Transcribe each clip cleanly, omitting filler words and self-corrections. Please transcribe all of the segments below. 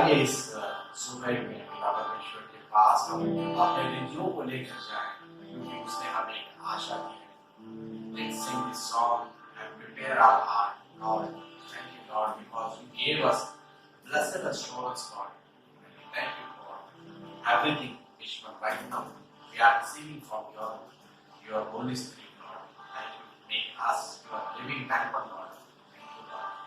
आइए इस सुबह में पिता परमेश्वर के पास हम अपने निधियों को लेकर जाएं, क्योंकि उसने हमें एक आशा दी है। Let's sing this song and prepare our heart, Lord. Thank you, Lord, because you gave us blessed assurance, Lord. Thank you for everything, Ishmael. Right now, we are receiving from your Holy Spirit, Lord. Thank you. Make us your living temple, Lord. Thank you, Lord.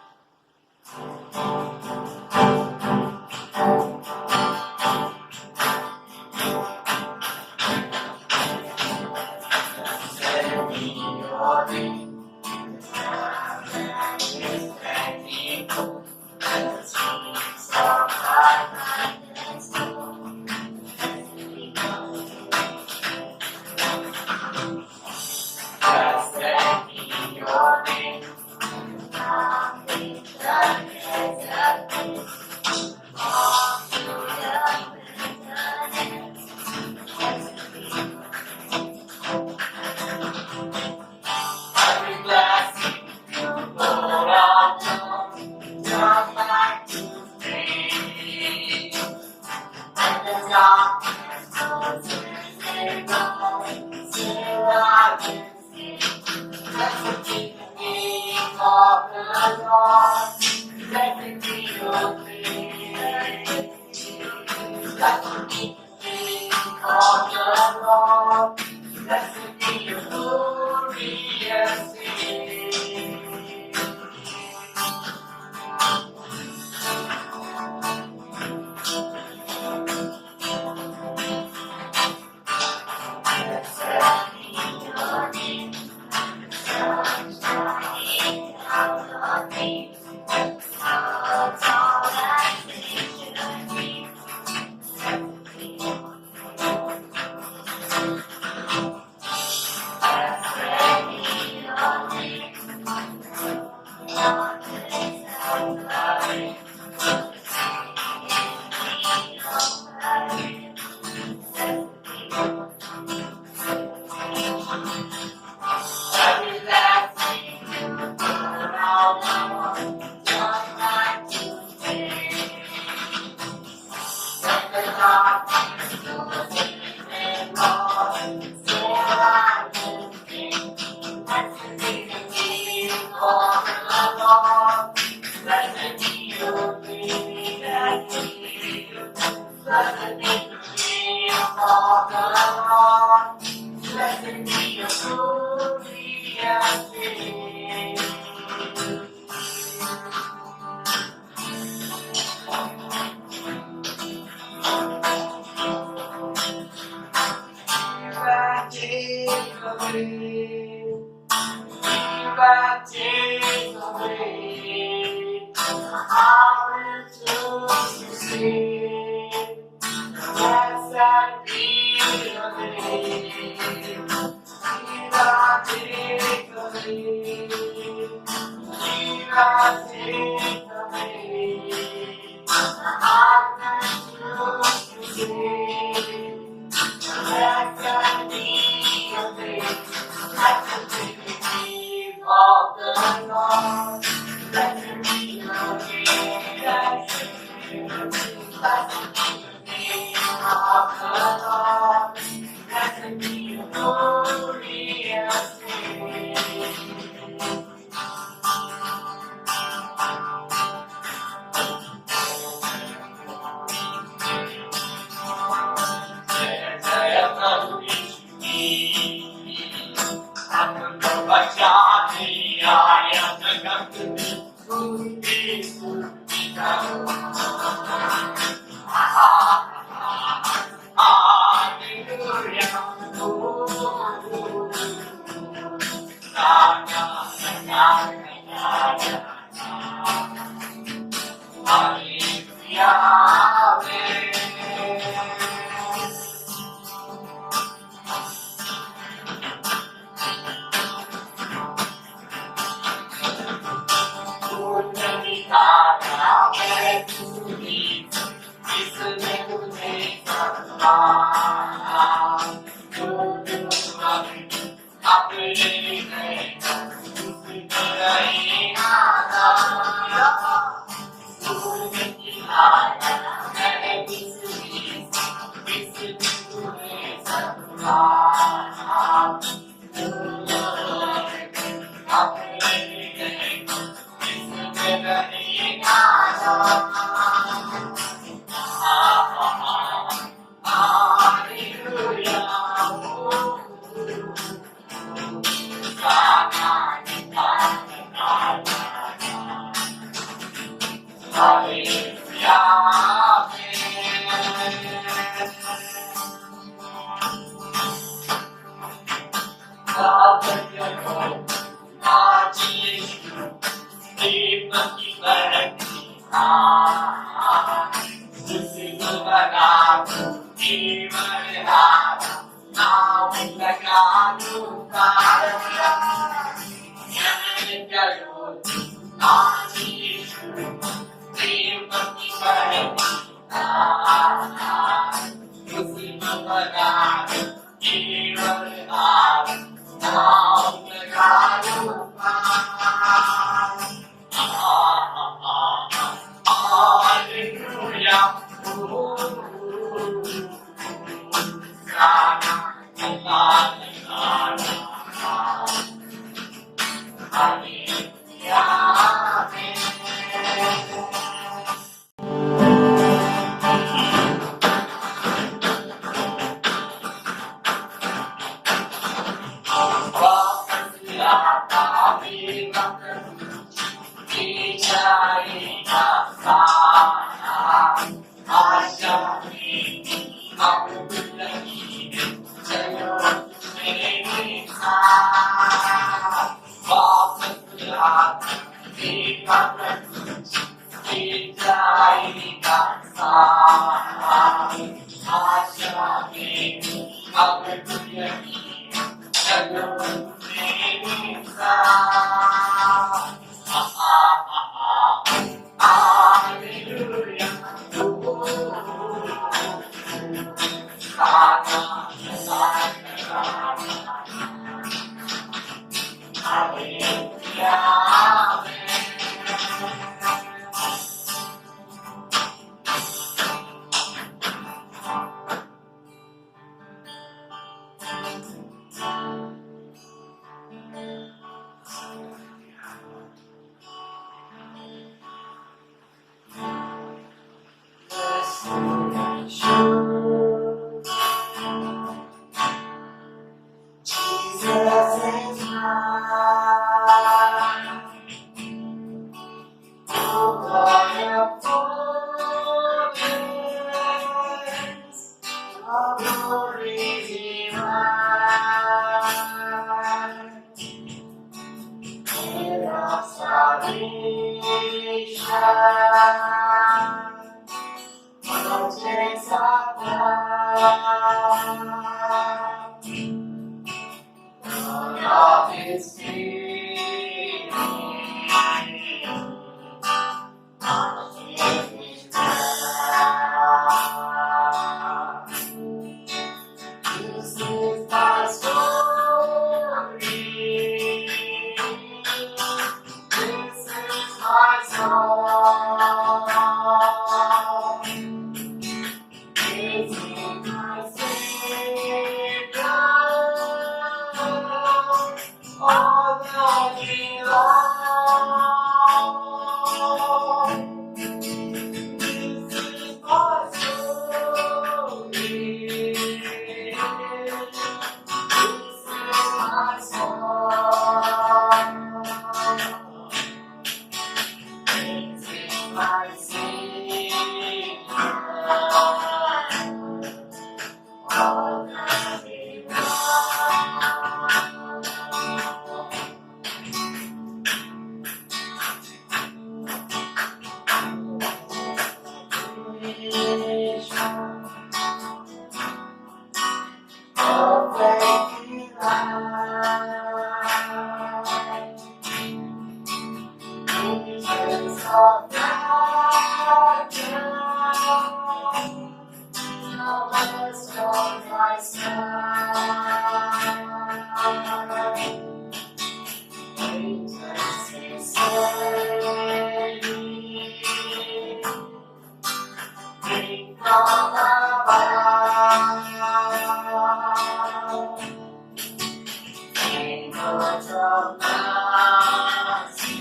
church of mercy.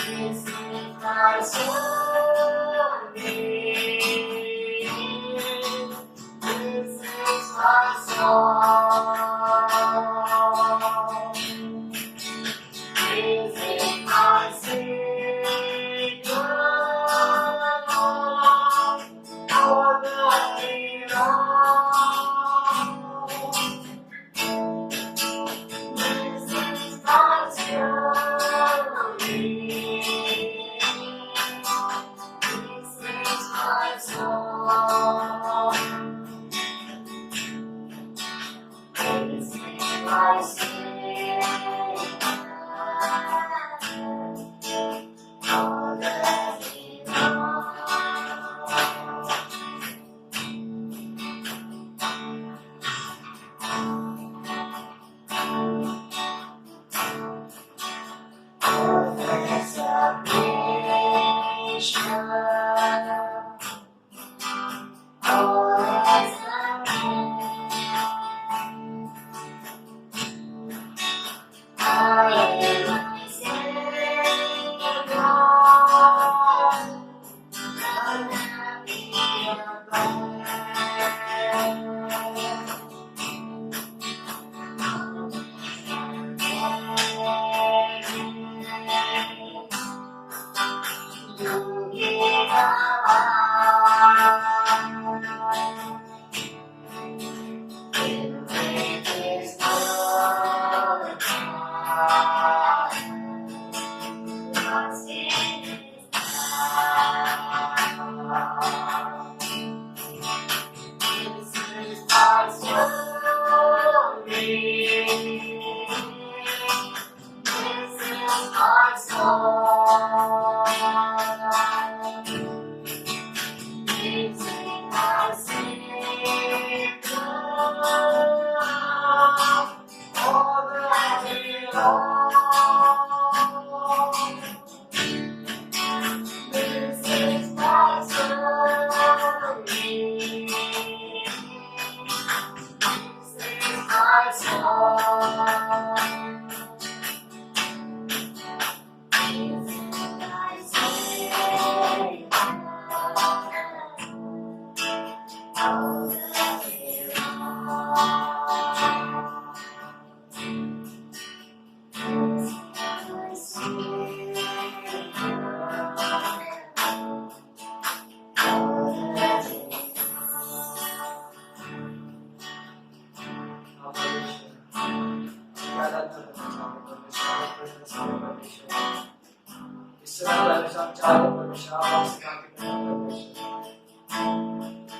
This is my soul. This is my song. This is my Savior, all the day long. This is my story. This is my song. This is my Savior, all the day long. There's a nation, always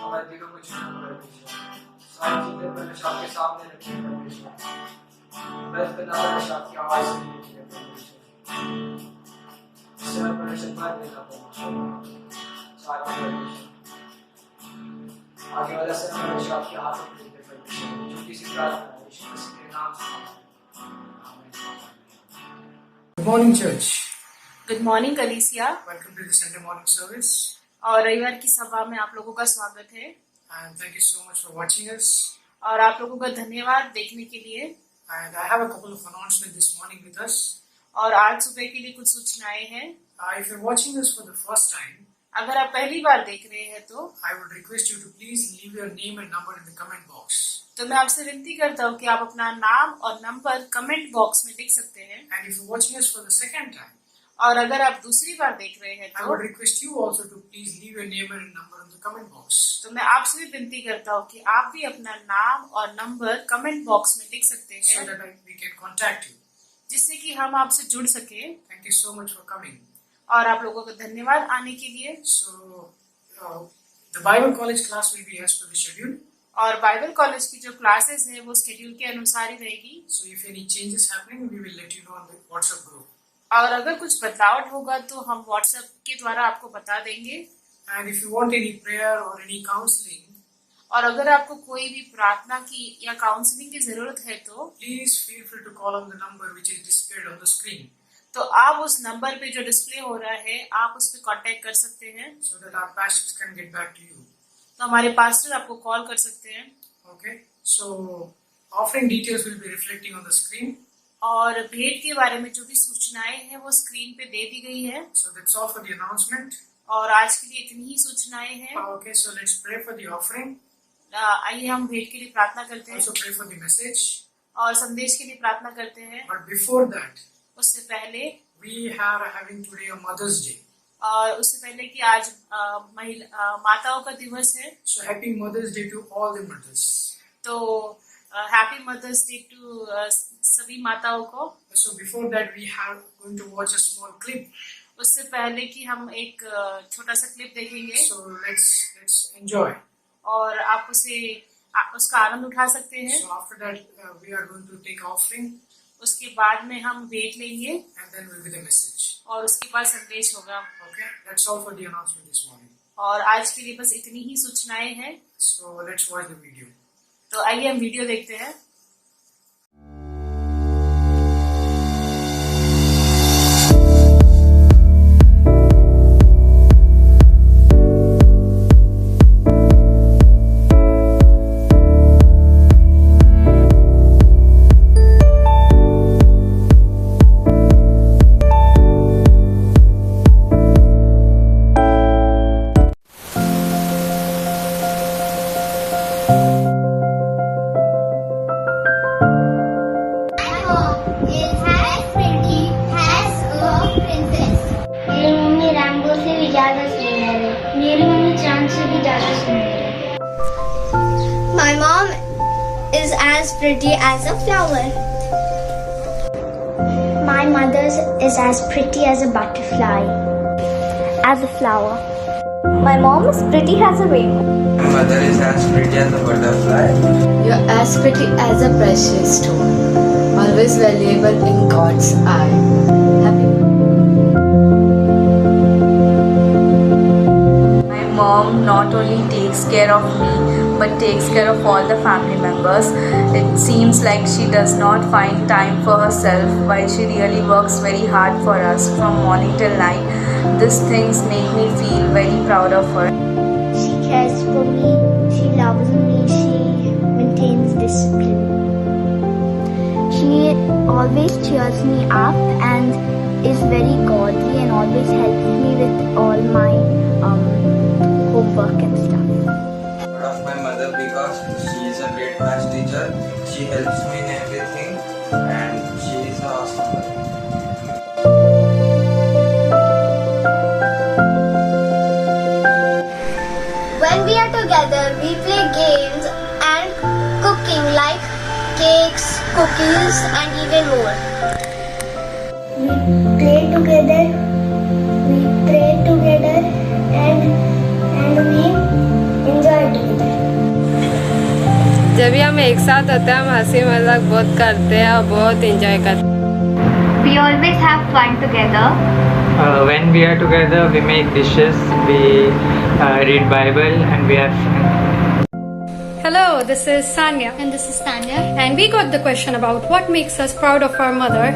हमारे दिलों को छूना परमेश्वर, सारी चीजें परमेश्वर आपके सामने रखी परमेश्वर, बस बिना परमेश्वर आपकी आवाज सुनने के लिए परमेश्वर, इससे परमेश्वर बात देना परमेश्वर, सारा परमेश्वर, आगे वाला सब परमेश्वर आपके हाथों में देते परमेश्वर, जो किसी प्रार्थना है यीशु मसीह के नाम से, आमीन। Good morning, church. Good morning कलीसिया। Welcome to the Sunday morning service. और रविवार की सभा में आप लोगों का स्वागत है And thank you so much for watching us. और आप लोगों का धन्यवाद देखने के लिए। And I have a couple of announcements this morning with us. और आज सुबह के लिए कुछ सूचनाएं हैं। If you're watching this for the first time, अगर आप पहली बार देख रहे हैं तो I would request you to please leave your name and number in the comment box. तो मैं आपसे विनती करता हूँ कि आप अपना नाम और नंबर कमेंट बॉक्स में लिख सकते हैं। And if you're watching us for the second time, और अगर आप दूसरी बार देख रहे हैं I would request you also to please leave your name and number in the comment box. तो मैं आपसे भी विनती करता हूँ कि आप भी अपना नाम और नंबर कमेंट बॉक्स में लिख सकते So हैं, that we can contact you. जिससे कि हम आपसे जुड़ सके। Thank you so much for coming. और आप लोगों का धन्यवाद आने के लिए। So the Bible college class will be as per the schedule. और बाइबल कॉलेज की जो क्लासेस है वो शेड्यूल के अनुसार ही रहेगी। So if any changes happening, we will let you know on the WhatsApp group. और अगर कुछ बदलाव होगा तो हम व्हाट्सएप के द्वारा आपको बता देंगे। And if you want any prayer or any counseling, और अगर आपको कोई भी प्रार्थना की या काउंसलिंग की जरूरत है तो please feel free to call on the number which is displayed on the screen. तो आप उस नंबर पे जो डिस्प्ले हो रहा है आप उस पर कांटेक्ट कर सकते हैं, so that our pastors can get back to you. तो हमारे पास्टर आपको कॉल कर सकते हैं। Okay, so offering details will be reflecting on the screen. और भेंट के बारे में जो भी सूचनाएं हैं वो स्क्रीन पे दे दी गई है। So that's all for the announcement. और आज के लिए इतनी ही सूचनाएं हैं। Okay, so let's pray for the offering. आइए हम भेंट के लिए प्रार्थना करते हैं Also pray for the message. और संदेश के लिए प्रार्थना करते हैं। But before that, उससे पहले we are having today a Mother's Day. और उससे पहले कि आज माताओं का दिवस है, So happy Mother's Day to all the mothers. तो हैप्पी मदर्स डे टू सभी माताओं को। So before that, we are going to watch a small clip. उससे पहले कि हम एक छोटा सा क्लिप देखेंगे, So let's enjoy. और आप उसका आनंद उठा सकते हैं। So after that, we are going to take offering, उसके बाद में हम भेंट लेंगे and then will be the message. और उसके बाद संदेश होगा। Okay, that's all for the announcement this morning. और आज के लिए बस इतनी ही सूचनाएं हैं। So let's watch the video. तो आइए हम वीडियो देखते हैं। My mom is as pretty as a flower. My mother is as pretty as a butterfly. As a flower. My mom is pretty as a rainbow. My mother is as pretty as a butterfly. You're as pretty as a precious stone, always valuable in God's eye. Happy. My mom not only takes care of me but takes care of all the family members. It seems like she does not find time for herself while she really works very hard for us from morning till night. These things make me feel very proud of her. She cares for me, she loves me, she maintains discipline. She always cheers me up and is very godly and always helps me with all my homework and stuff. Proud of my mother because she is a great math teacher. She helps me in everything and she is an awesome mother. When we are together, we play games and cooking like cakes, cookies and even more. We play together, we pray together and we enjoy together. जब भी हम एक साथ होते हैं हम हंसी मजाक बहुत करते हैं और बहुत एंजॉय करते हैं. We always have fun together. When we are together, we make dishes, we read Bible, and we have fun. Hello, this is Sanya. And this is Tanya. And we got the question about what makes us proud of our mother.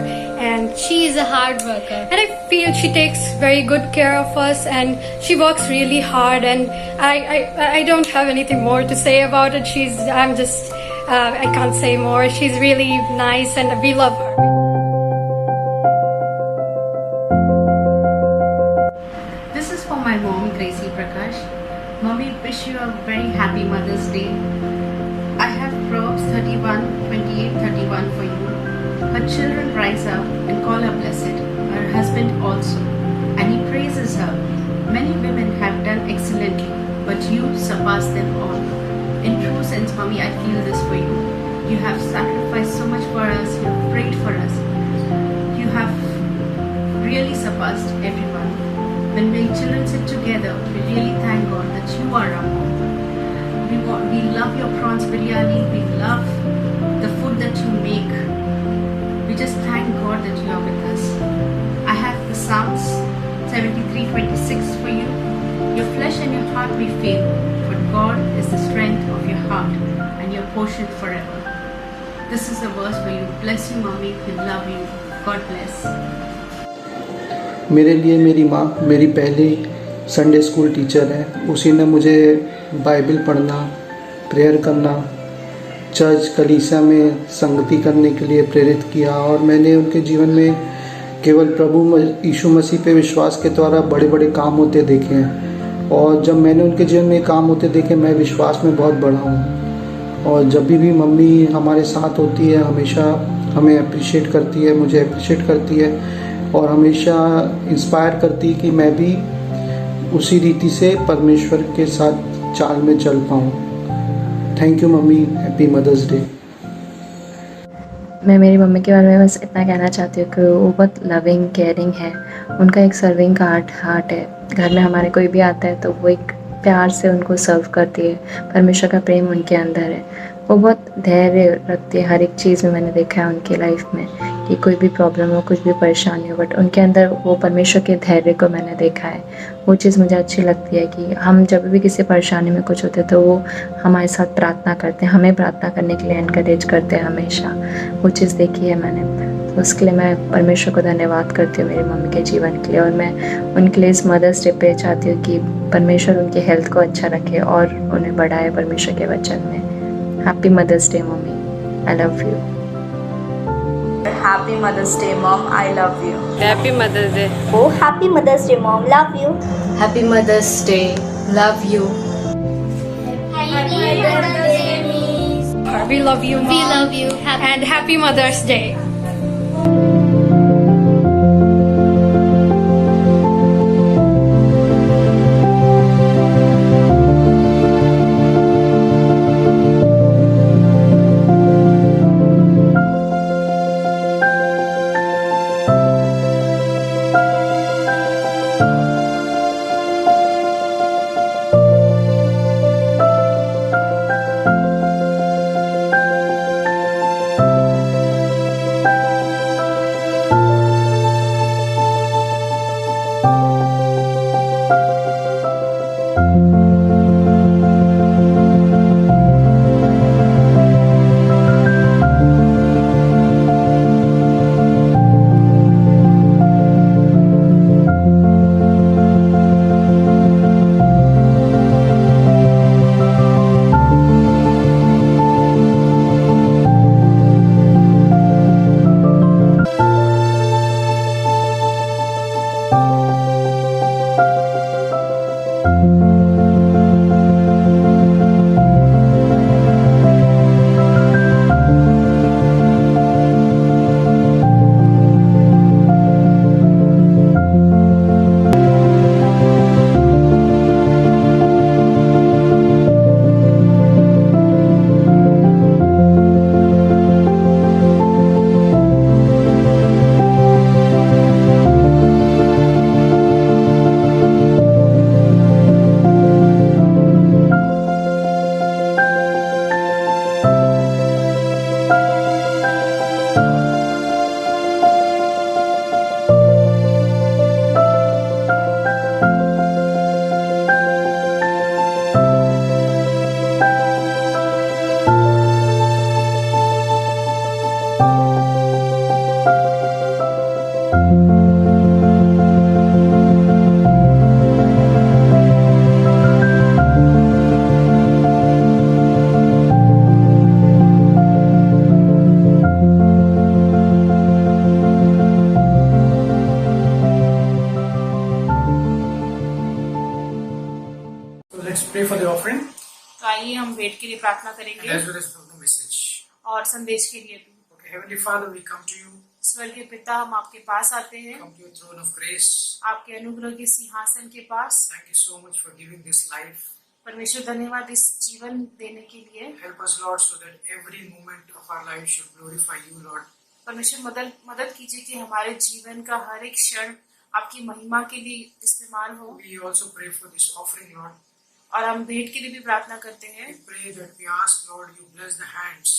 And she is a hard worker. And I feel she takes very good care of us and she works really hard. And I don't have anything more to say about it. I can't say more. She's really nice and we love her. This is for my mom, Gracie Prakash. Mommy, wish you a very happy Mother's Day. I have Proverbs 31:28-31 for you. Her children rise up and call her blessed, her husband also, and he praises her. Many women have done excellently, but you surpass them all. In true sense, Mommy, I feel this for you. You have sacrificed so much for us, you have prayed for us. You have really surpassed everyone. When my children sit together, we really thank God that you are our mom. We love your prawns biryani, we love the food that you make. We just thank God that you are with us. I have the Psalms 73:26 for you. Your flesh and your heart may fail, but God is the strength of your heart and your portion forever. This is the verse for you. Bless you, Mommy. We love you. God bless. मेरे लिए मेरी माँ मेरी पहली Sunday school teacher है। उसी ने मुझे बाइबल पढ़ना, प्रेयर करना, चर्च कलीसिया में संगति करने के लिए प्रेरित किया और मैंने उनके जीवन में केवल प्रभु यीशु मसीह पे विश्वास के द्वारा बड़े बड़े काम होते देखे हैं। और जब मैंने उनके जीवन में काम होते देखे, मैं विश्वास में बहुत बढ़ा हूँ। और जब भी मम्मी हमारे साथ होती है, हमेशा हमें अप्रिशिएट करती है, मुझे अप्रिशिएट करती है और हमेशा इंस्पायर करती है कि मैं भी उसी रीति से परमेश्वर के साथ चाल में चल पाऊँ। Thank you mummy, happy mother's day. मैं मेरी मम्मी के बारे में बस इतना कहना चाहती हूँ कि वो बहुत लविंग केयरिंग है। उनका एक सर्विंग का हार्ट है। घर में हमारे कोई भी आता है तो वो एक प्यार से उनको सर्व करती है। परमेश्वर का प्रेम उनके अंदर है। वो बहुत धैर्य रखती है हर एक चीज़ में। मैंने देखा है उनकी लाइफ में कि कोई भी प्रॉब्लम हो, कुछ भी परेशानी हो, बट उनके अंदर वो परमेश्वर के धैर्य को मैंने देखा है। वो चीज़ मुझे अच्छी लगती है कि हम जब भी किसी परेशानी में कुछ होते हैं तो वो हमारे साथ प्रार्थना करते हैं, हमें प्रार्थना करने के लिए एनकरेज करते हैं हमेशा। वो चीज़ देखी है मैंने, तो उसके लिए मैं परमेश्वर को धन्यवाद करती हूँ मेरी मम्मी के जीवन के लिए। और मैं उनके लिए इस मदर्स डे पे चाहती हूँ कि परमेश्वर उनकी हेल्थ को अच्छा रखे और उन्हें बढ़ाए परमेश्वर के वचन में। Happy mother's day mummy, I love you. Happy Mother's Day, Mom. I love you. Happy Mother's Day. Oh, happy Mother's Day, Mom. Love you. Happy Mother's Day, love you. Happy Mother's Day, Miss. We love you, Mom. We love you. And happy Mother's Day. Let's pray for the offering तो आइए हम भेंट के लिए प्रार्थना and करेंगे as well as for the message. और संदेश के लिए भी। Okay, Heavenly Father, we come to you, स्वर्गीय पिता, हम आपके पास आते हैं, come to your throne of grace. आपके अनुग्रह के सिंहासन के पास। Thank you so much for giving this life. परमेश्वर धन्यवाद इस जीवन देने के लिए। Help us, Lord, so that every moment of our life should glorify you, Lord. परमेश्वर मदद कीजिए कि हमारे जीवन का हर एक क्षण आपकी महिमा के लिए इस्तेमाल हो। We also pray for this offering, Lord. और हम भेंट के लिए भी प्रार्थना करते हैं। We pray that we ask, Lord, you bless the hands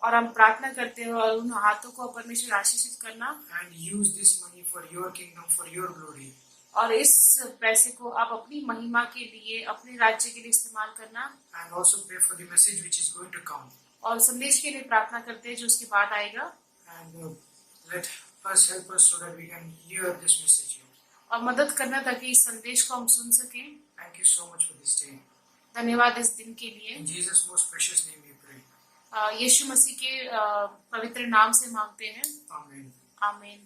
और हम प्रार्थना करते हैं और उन हाथों को परमेश्वर आशीषित करना and use this money for your kingdom, for your glory. और इस पैसे को आप अपनी महिमा के लिए, अपने राज्य के लिए इस्तेमाल करना। And also pray for the message which is going to come. और संदेश के लिए प्रार्थना करते हैं जो उसके बाद आएगा। And let us help us so that we can hear this message. मदद करना ताकि इस संदेश को हम सुन सकें। Thank you so much for this day. धन्यवाद इस दिन के लिए। In Jesus' most precious name we pray. यीशु मसीह के पवित्र नाम से मांगते हैं, Amen. आमीन।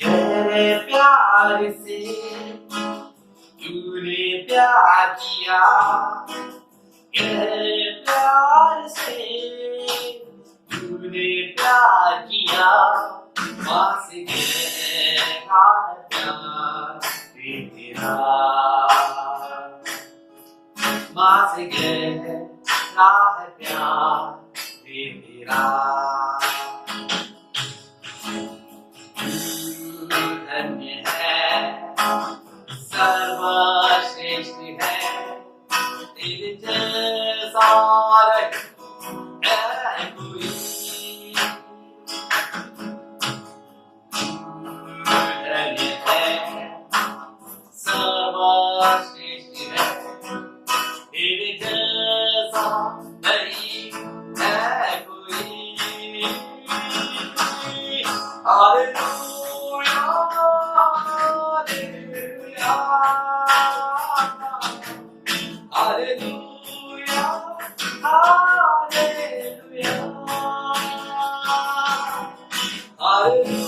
गहरे प्यार से तूने प्यार किया, गहरे प्यार से तूने प्यार किया, माँ से गहरा प्यार तेरा, माँ से गहरा प्यार तेरा। धन्य है, सर्वश्रेष्ठ है, तेरे जैसा है कोई। धन्य है, सर्वश्रेष्ठ है, तेरे जैसा नहीं है कोई। Hallelujah, hallelujah, hallelujah, hallelujah, hallelujah,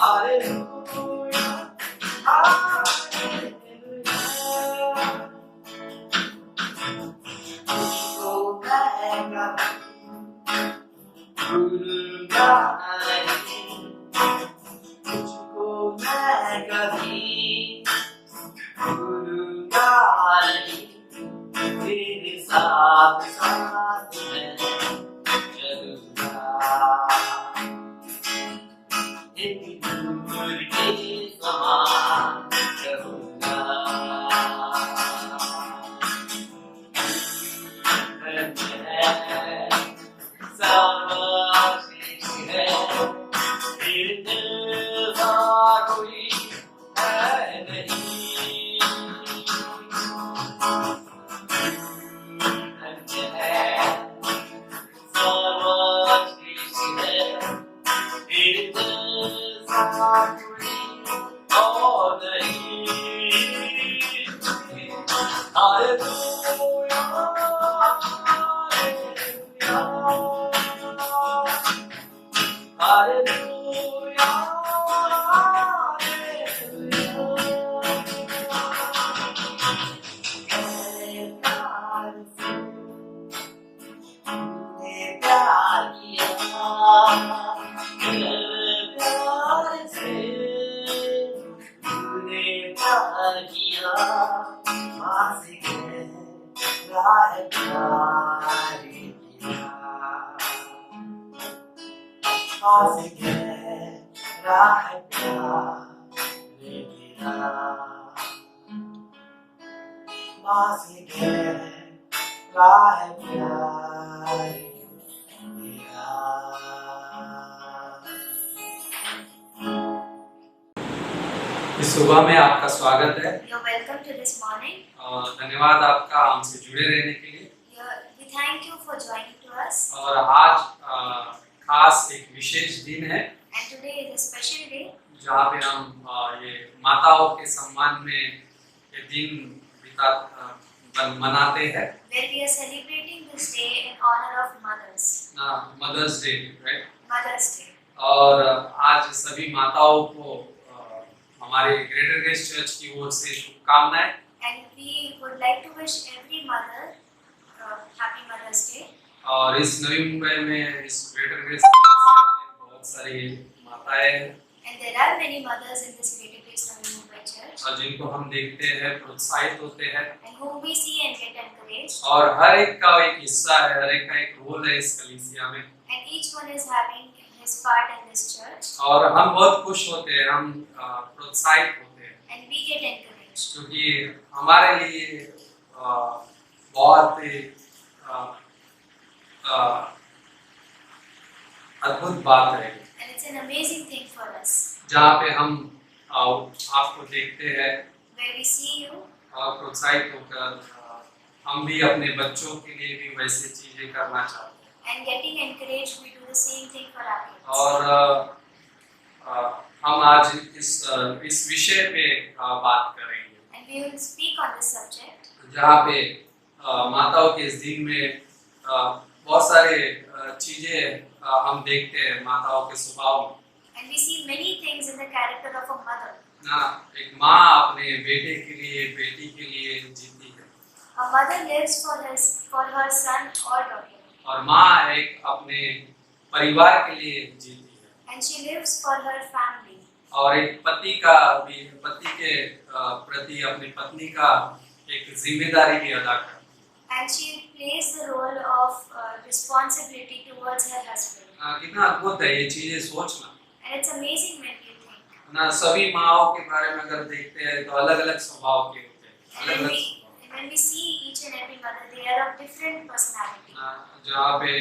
hallelujah, hallelujah. तुझको मैं भूलूंगा नहीं, तुझको मैं कभी भूलूंगा नहीं, तेरे साथ साथ मैं चलूंगा। एक दूर के समान रहूंगा। धन्य है, सर्वश्रेष्ठ है, तेरे जैसा कोई है नहीं। धन्य है, सर्वश्रेष्ठ है, तेरे जैसा कोई और नहीं। हालेलुया, हालेलुया, प्यार किया, प्यार से तूने प्यार किया, माँ से गहरा प्यार किया, माँ से गहरा प्यार किया, माँ से गहरा प्यार किया। इस सुबह में आपका स्वागत है। You're welcome to this morning. और धन्यवाद आपका हमसे जुड़े रहने के लिए। We thank you for joining to us. और आज खास एक विशेष दिन है And today is a special day जहाँ पे हम ये माताओं के सम्मान में ये दिन मनाते हैं। where we are celebrating this day in honor of mothers. Mother's day, right? Mother's Day. और आज सभी माताओं को हमारे ग्रेटर ग्रेस चर्च की ओर से शुभकामनाएं। And we would like to wish every mother happy Mother's Day. और इस नवी मुंबई में इस ग्रेटर ग्रेस में बहुत सारी माताएं हैं And there are many mothers in this Greater Grace Navi Mumbai Church. और जिनको हम देखते हैं, प्रोत्साहित होते हैं। And whom we see and get encouraged. और हर एक का एक हिस्सा है, हर एक का एक रोल है इस कलीसिया में। And each one is having his part in this church. और हम बहुत खुश होते हैं, हम प्रोत्साहित होते हैं। And we get encouraged. क्योंकि हमारे लिए बहुत ही अद्भुत बात है। And it's an amazing thing for us. जहाँ पे हम आपको देखते हैं Where we see you और प्रोत्साहित होकर हम भी अपने बच्चों के लिए भी वैसे चीजें करना चाहते हैं। And getting encouraged, we do the same thing for our kids. और हम आज इस विषय पे बात करेंगे, And we will speak on this subject, जहाँ पे माताओं के इस दिन में बहुत सारे चीजें हम देखते हैं माताओं के स्वभाव में। and we see many things in the character of a mother. ना एक माँ अपने बेटे के लिए, बेटी के लिए जीती है, A mother lives for her son or daughter, और माँ एक अपने परिवार के लिए जीती है, and she lives for her family. और एक पति का भी, पति के प्रति अपनी पत्नी का एक जिम्मेदारी भी अदा करती है। And she plays the role of responsibility towards her husband. कितना अद्भुत है ये चीजें सोचना। And it's amazing when you think. ना सभी माओं के बारे में अगर देखते हैं तो अलग अलग स्वभाव के होते हैं, अलग And अलग when we see each and every mother, they are of different personality. जहाँ पे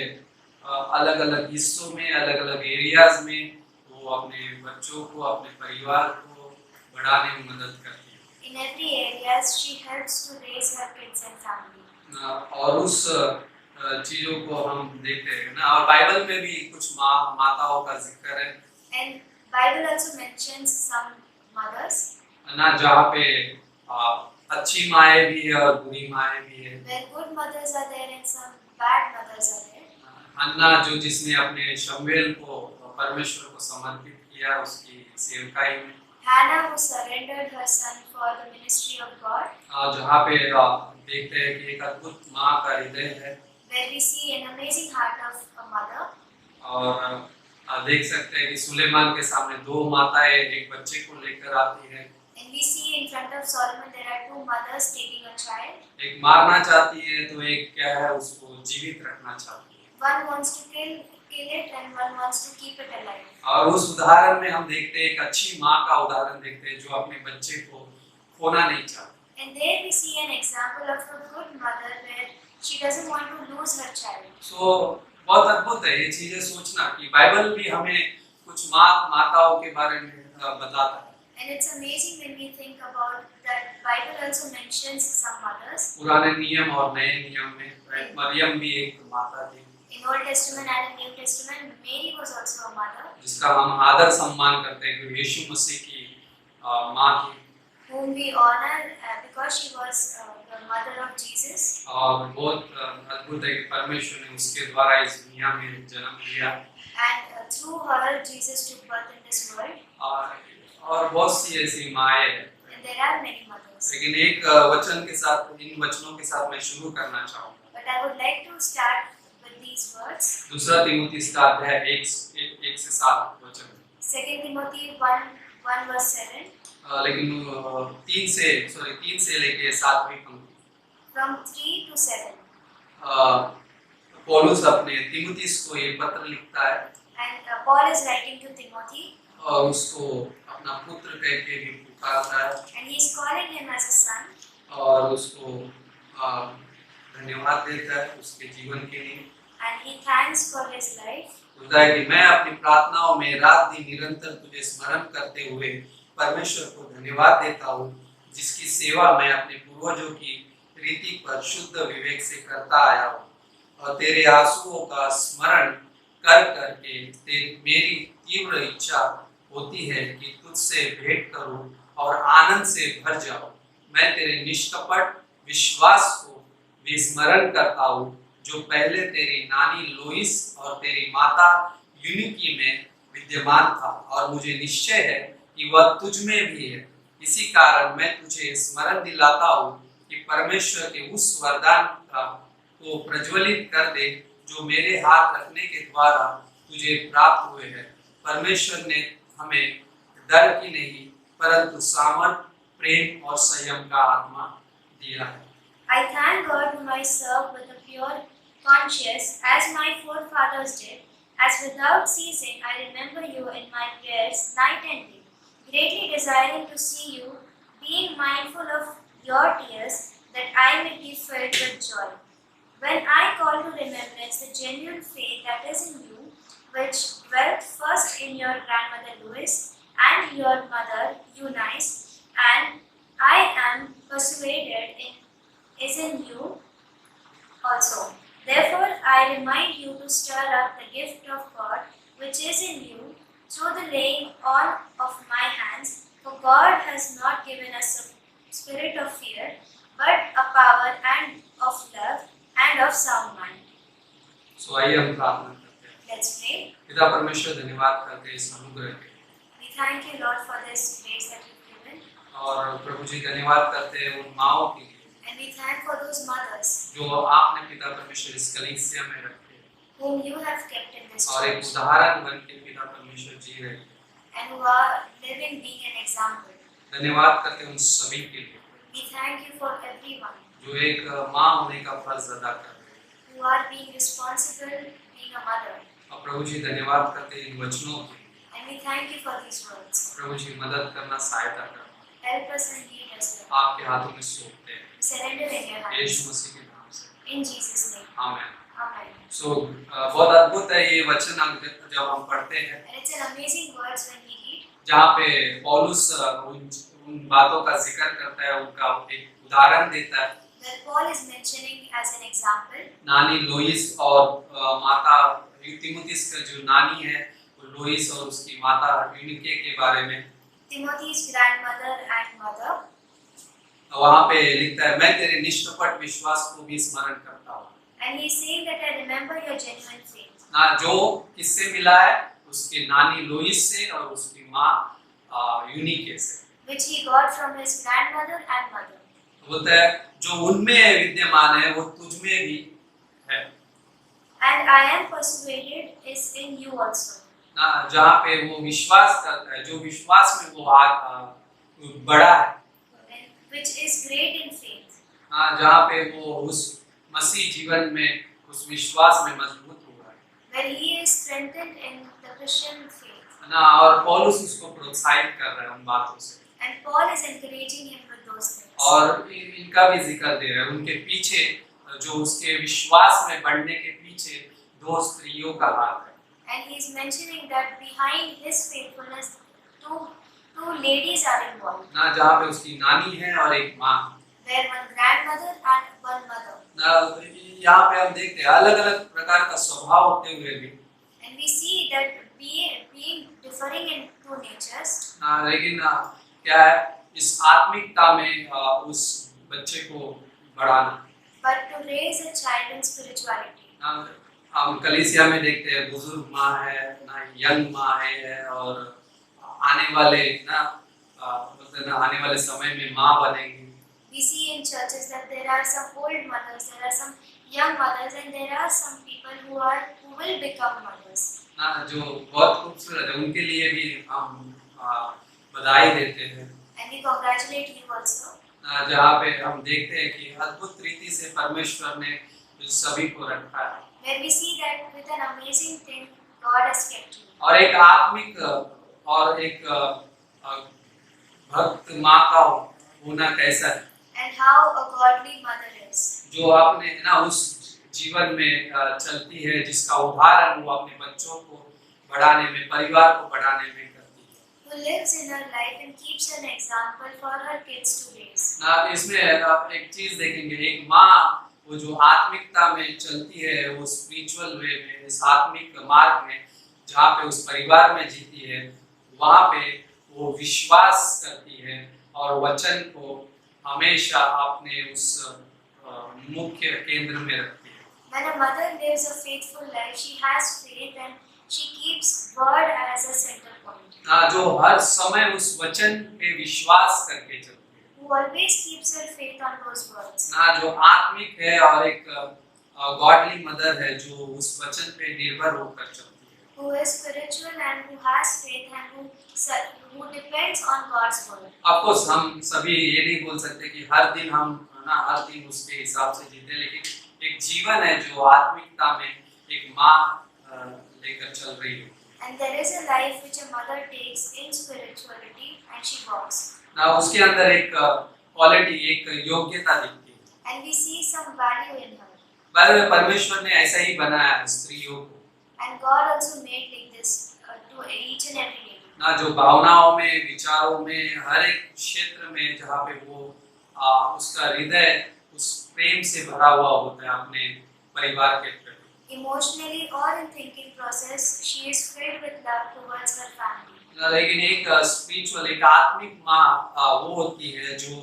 अलग अलग हिस्सों में, अलग अलग एरियाज में वो अपने बच्चों को, अपने परिवार को बढ़ाने में मदद करती है। In every areas, she helps to raise her kids and family. और उस चीजों को हम देखते हैं ना, और बाइबल में भी कुछ माताओं का जिक्र है And Bible also mentions some mothers ना, जहाँ पे अच्छी माएँ भी है और बुरी माएँ भी है। where good mothers are there and some bad mothers are there. अन्ना जो जिसने अपने शमूएल को परमेश्वर को समर्पित किया उसकी सेवकाई में, Hannah who surrendered her son for the ministry of God, जहाँ पे देखते हैं कि एक अद्भुत माँ का हृदय है, where we see an amazing heart of a mother. और देख सकते हैं कि सुलेमान के सामने दो माताएं एक बच्चे को लेकर आती है। And we see in front of Solomon there are two mothers taking a child. एक मारना चाहती है तो एक क्या है, उसको जीवित रखना चाहती है। One wants to kill it and one wants to keep it alive. और उस उदाहरण में हम देखते हैं एक अच्छी माँ का उदाहरण देखते हैं जो अपने बच्चे को खोना नहीं चाहती। And there we see an example of a good mother where she doesn't want to lose her child. सो बहुत अद्भुत है ये चीजें सोचना कि बाइबल भी हमें कुछ माताओं के बारे में बताता है। And it's amazing when we think about that Bible also mentions some mothers. पुराने नियम और नए नियम में मरियम भी एक माता थी, In Old Testament and in New Testament, Mary was also a mother, जिसका हम आदर सम्मान करते हैं कि यीशु मसीह की माँ थी, whom we honor because she was the mother of Jesus. और बहुत अद्भुत है कि परमेश्वर ने उसके द्वारा इस दुनिया में जन्म लिया, And through her, Jesus took birth in this world. और बहुत सी ऐसी माएँ हैं। And there are many mothers. लेकिन एक वचन के साथ, इन वचनों के साथ मैं शुरू करना चाहूँगा। But I would like to start with these words. दूसरा तीमुथियुस का अध्याय 1 से 7 वचन। 2 Timothy 1 verse 7. लेकिन 3 से लेके 7वीं पंक्ति। From 3 to 7. पौलुस अपने तीमुथियुस को ये पत्र लिखता है, And Paul is writing to Timothy. और उसको अपना पुत्र कह के भी पुकारता है, And he is calling him as a son. और उसको धन्यवाद देता है उसके जीवन के लिए। And he thanks for his life. होता है कि मैं अपनी प्रार्थनाओं में रात दिन निरंतर तुझे स्मरण करते हुए परमेश्वर को धन्यवाद देता हूँ, जिसकी सेवा मैं अपने पूर्वजों की रीति पर शुद्ध विवेक से करता आया हूँ, और तेरे आंसुओं का स्मरण कर करके मेरी तीव्र इच्छा होती है कि तुझसे भेंट करूं और आनंद से भर जाऊं। मैं तेरे निष्कपट विश्वास को विस्मरण करता हूँ, जो पहले तेरी नानी लोइस और तेरी माता यूनिकी में विद्यमान था, और मुझे निश्चय है कि वह तुझ में भी है। इसी कारण मैं तुझे स्मरण दिलाता हूँ कि परमेश्वर के उस वरदान को प्रज्वलित कर दे जो मेरे हाथ रखने के द्वारा तुझे प्राप्त हुए हैं। परमेश्वर ने हमें डर की नहीं परंतु सामर्थ, प्रेम और संयम का आत्मा दिया है। I thank God whom I serve with a pure conscience, as my forefathers did, as without ceasing I remember you in my prayers night and day, greatly desiring to see you, being mindful of your tears, that I may be filled with joy. When I call to remembrance the genuine faith that is in you, which dwelt first in your grandmother Lois and your mother Eunice, and I am persuaded is in you, also. Therefore, I remind you to stir up the gift of God which is in you through the laying on of my hands. For God has not given us a spirit of fear, but a power and of love and of sound mind. So आइए हम प्रार्थना करते हैं। Let's pray. पिता परमेश्वर धन्यवाद करते हैं इस अनुग्रह के लिए। We thank you, Lord, for this grace that you've given. और प्रभु जी धन्यवाद करते हैं उन माओं के लिए And we thank for those mothers जो आपने पिता परमेश्वर इस कलीसिया में रखे whom you have kept in this और एक church उदाहरण बन के पिता परमेश्वर जी रहे हैं। and who are living being an example. धन्यवाद करते हैं उन सभी के लिए We thank you for everyone जो एक माँ होने का फर्ज अदा कर रहे हैं। who are being responsible, being a mother. और प्रभु जी धन्यवाद करते हैं इन वचनों के लिए। And we thank you for these words. प्रभु जी मदद करना, सहायता करना Help us and lead us, Lord. आपके हाथों में सौंपते हैं We surrender in your hands. यीशु मसीह के नाम से, In Jesus' name. आमीन। Amen. सो बहुत अद्भुत है ये वचन जब हम पढ़ते हैं And it's an amazing words when we read. जहाँ पे पौलुस उन बातों का जिक्र करता है, उनका एक उदाहरण देता है। Where Paul is mentioning as an example नानी लोइस और माता तिमुथिस का जो नानी है वो लोइस और उसकी माता यूनिके के बारे में Timothy's grandmother and mother. वहाँ पे लिखता है, मैं तेरे निष्कपट विश्वास को भी स्मरण करता हूँ। And he's saying that I remember your genuine faith. ना जो किससे मिला है, उसकी नानी लोइस से और उसकी माँ यूनिके से, Which he got from his grandmother and mother. बोलता है जो उनमें विद्यमान है वो तुझ में भी है। And I am persuaded is in you also. ना जहाँ पे वो विश्वास करता है, जो विश्वास में वो बड़ा है, Which is great in faith. जहाँ पे वो उस मसीह जीवन में उस विश्वास में मजबूत हुआ है Where he is strengthened in the Christian faith. ना, और पौलुस उसको प्रोत्साहित कर रहा है उन बातों से, And Paul is encouraging him with those things. और इनका भी जिक्र दे रहे हैं। उनके पीछे जो उसके विश्वास में बढ़ने के पीछे दो स्त्रियों का हाथ है। And he is mentioning that behind his faithfulness, two ladies are involved. ना जहाँ पे उसकी नानी है और एक माँ, Where one grandmother and one mother. ना यहाँ पे हम देखते हैं अलग अलग प्रकार का स्वभाव होते हुए भी, And we see that being differing in two natures. लेकिन क्या है इस आत्मिकता में उस बच्चे को बढ़ाना। But to raise a child in spirituality. हम कलीसिया में देखते हैं बुजुर्ग माँ है ना, यंग माँ है, और आने वाले आने वाले समय में माँ बनेगी। We see in churches that there are some old mothers, there are some young mothers, and there are some people who will become mothers. जो बहुत खूबसूरत है, उनके लिए भी हम बधाई देते हैं। And we congratulate you also. जहाँ पे हम देखते हैं कि अद्भुत रीति से परमेश्वर ने सभी को रखा है, Where we see that with an amazing thing God has kept you. और एक आत्मिक और एक भक्त माँ का होना कैसा है, And how a godly mother is. जो अपने ना उस जीवन में चलती है, जिसका उदाहरण वो अपने बच्चों को बढ़ाने में, परिवार को बढ़ाने में करती है। Who lives in her life and keeps an example for her kids to raise. ना इसमें आप एक चीज देखेंगे, एक माँ वो जो आत्मिकता में चलती है, वो स्पिरिचुअल वे में, इस आत्मिक मार्ग में जहाँ पे उस परिवार में जीती है, वहाँ पे वो विश्वास करती है और वचन को हमेशा अपने उस मुख्य केंद्र में रखती है। When a mother lives a faithful life, she has faith and she keeps word as a center point. जो हर समय उस वचन पे विश्वास करके चलती है, Who always keeps her faith on those words. जो आत्मिक है और एक गॉडली मदर है जो उस वचन पे निर्भर होकर चलती है। Who is spiritual and who has faith and who depends on God's word. Of course हम सभी ये नहीं बोल सकते कि हर दिन हम हर दिन उसके हिसाब से जीते, लेकिन एक जीवन है जो आत्मिकता में एक माँ लेकर चल रही है। And there is a life which a mother takes in spirituality and she walks. ना उसके अंदर एक क्वालिटी, एक योग्यता दिखती है। And we see some value in her. बारे में परमेश्वर ने ऐसा ही बनाया है स्त्रियों को। And God also made like this to each and every lady. ना जो भावनाओं में, विचारों में, हर एक क्षेत्र में जहाँ पे वो उसका हृदय उस प्रेम से भरा हुआ होता है अपने परिवार के प्रति। Emotionally or in thinking process, she is filled with love towards her family. लेकिन एक स्पिरिचुअल एक आत्मिक माँ वो होती है जो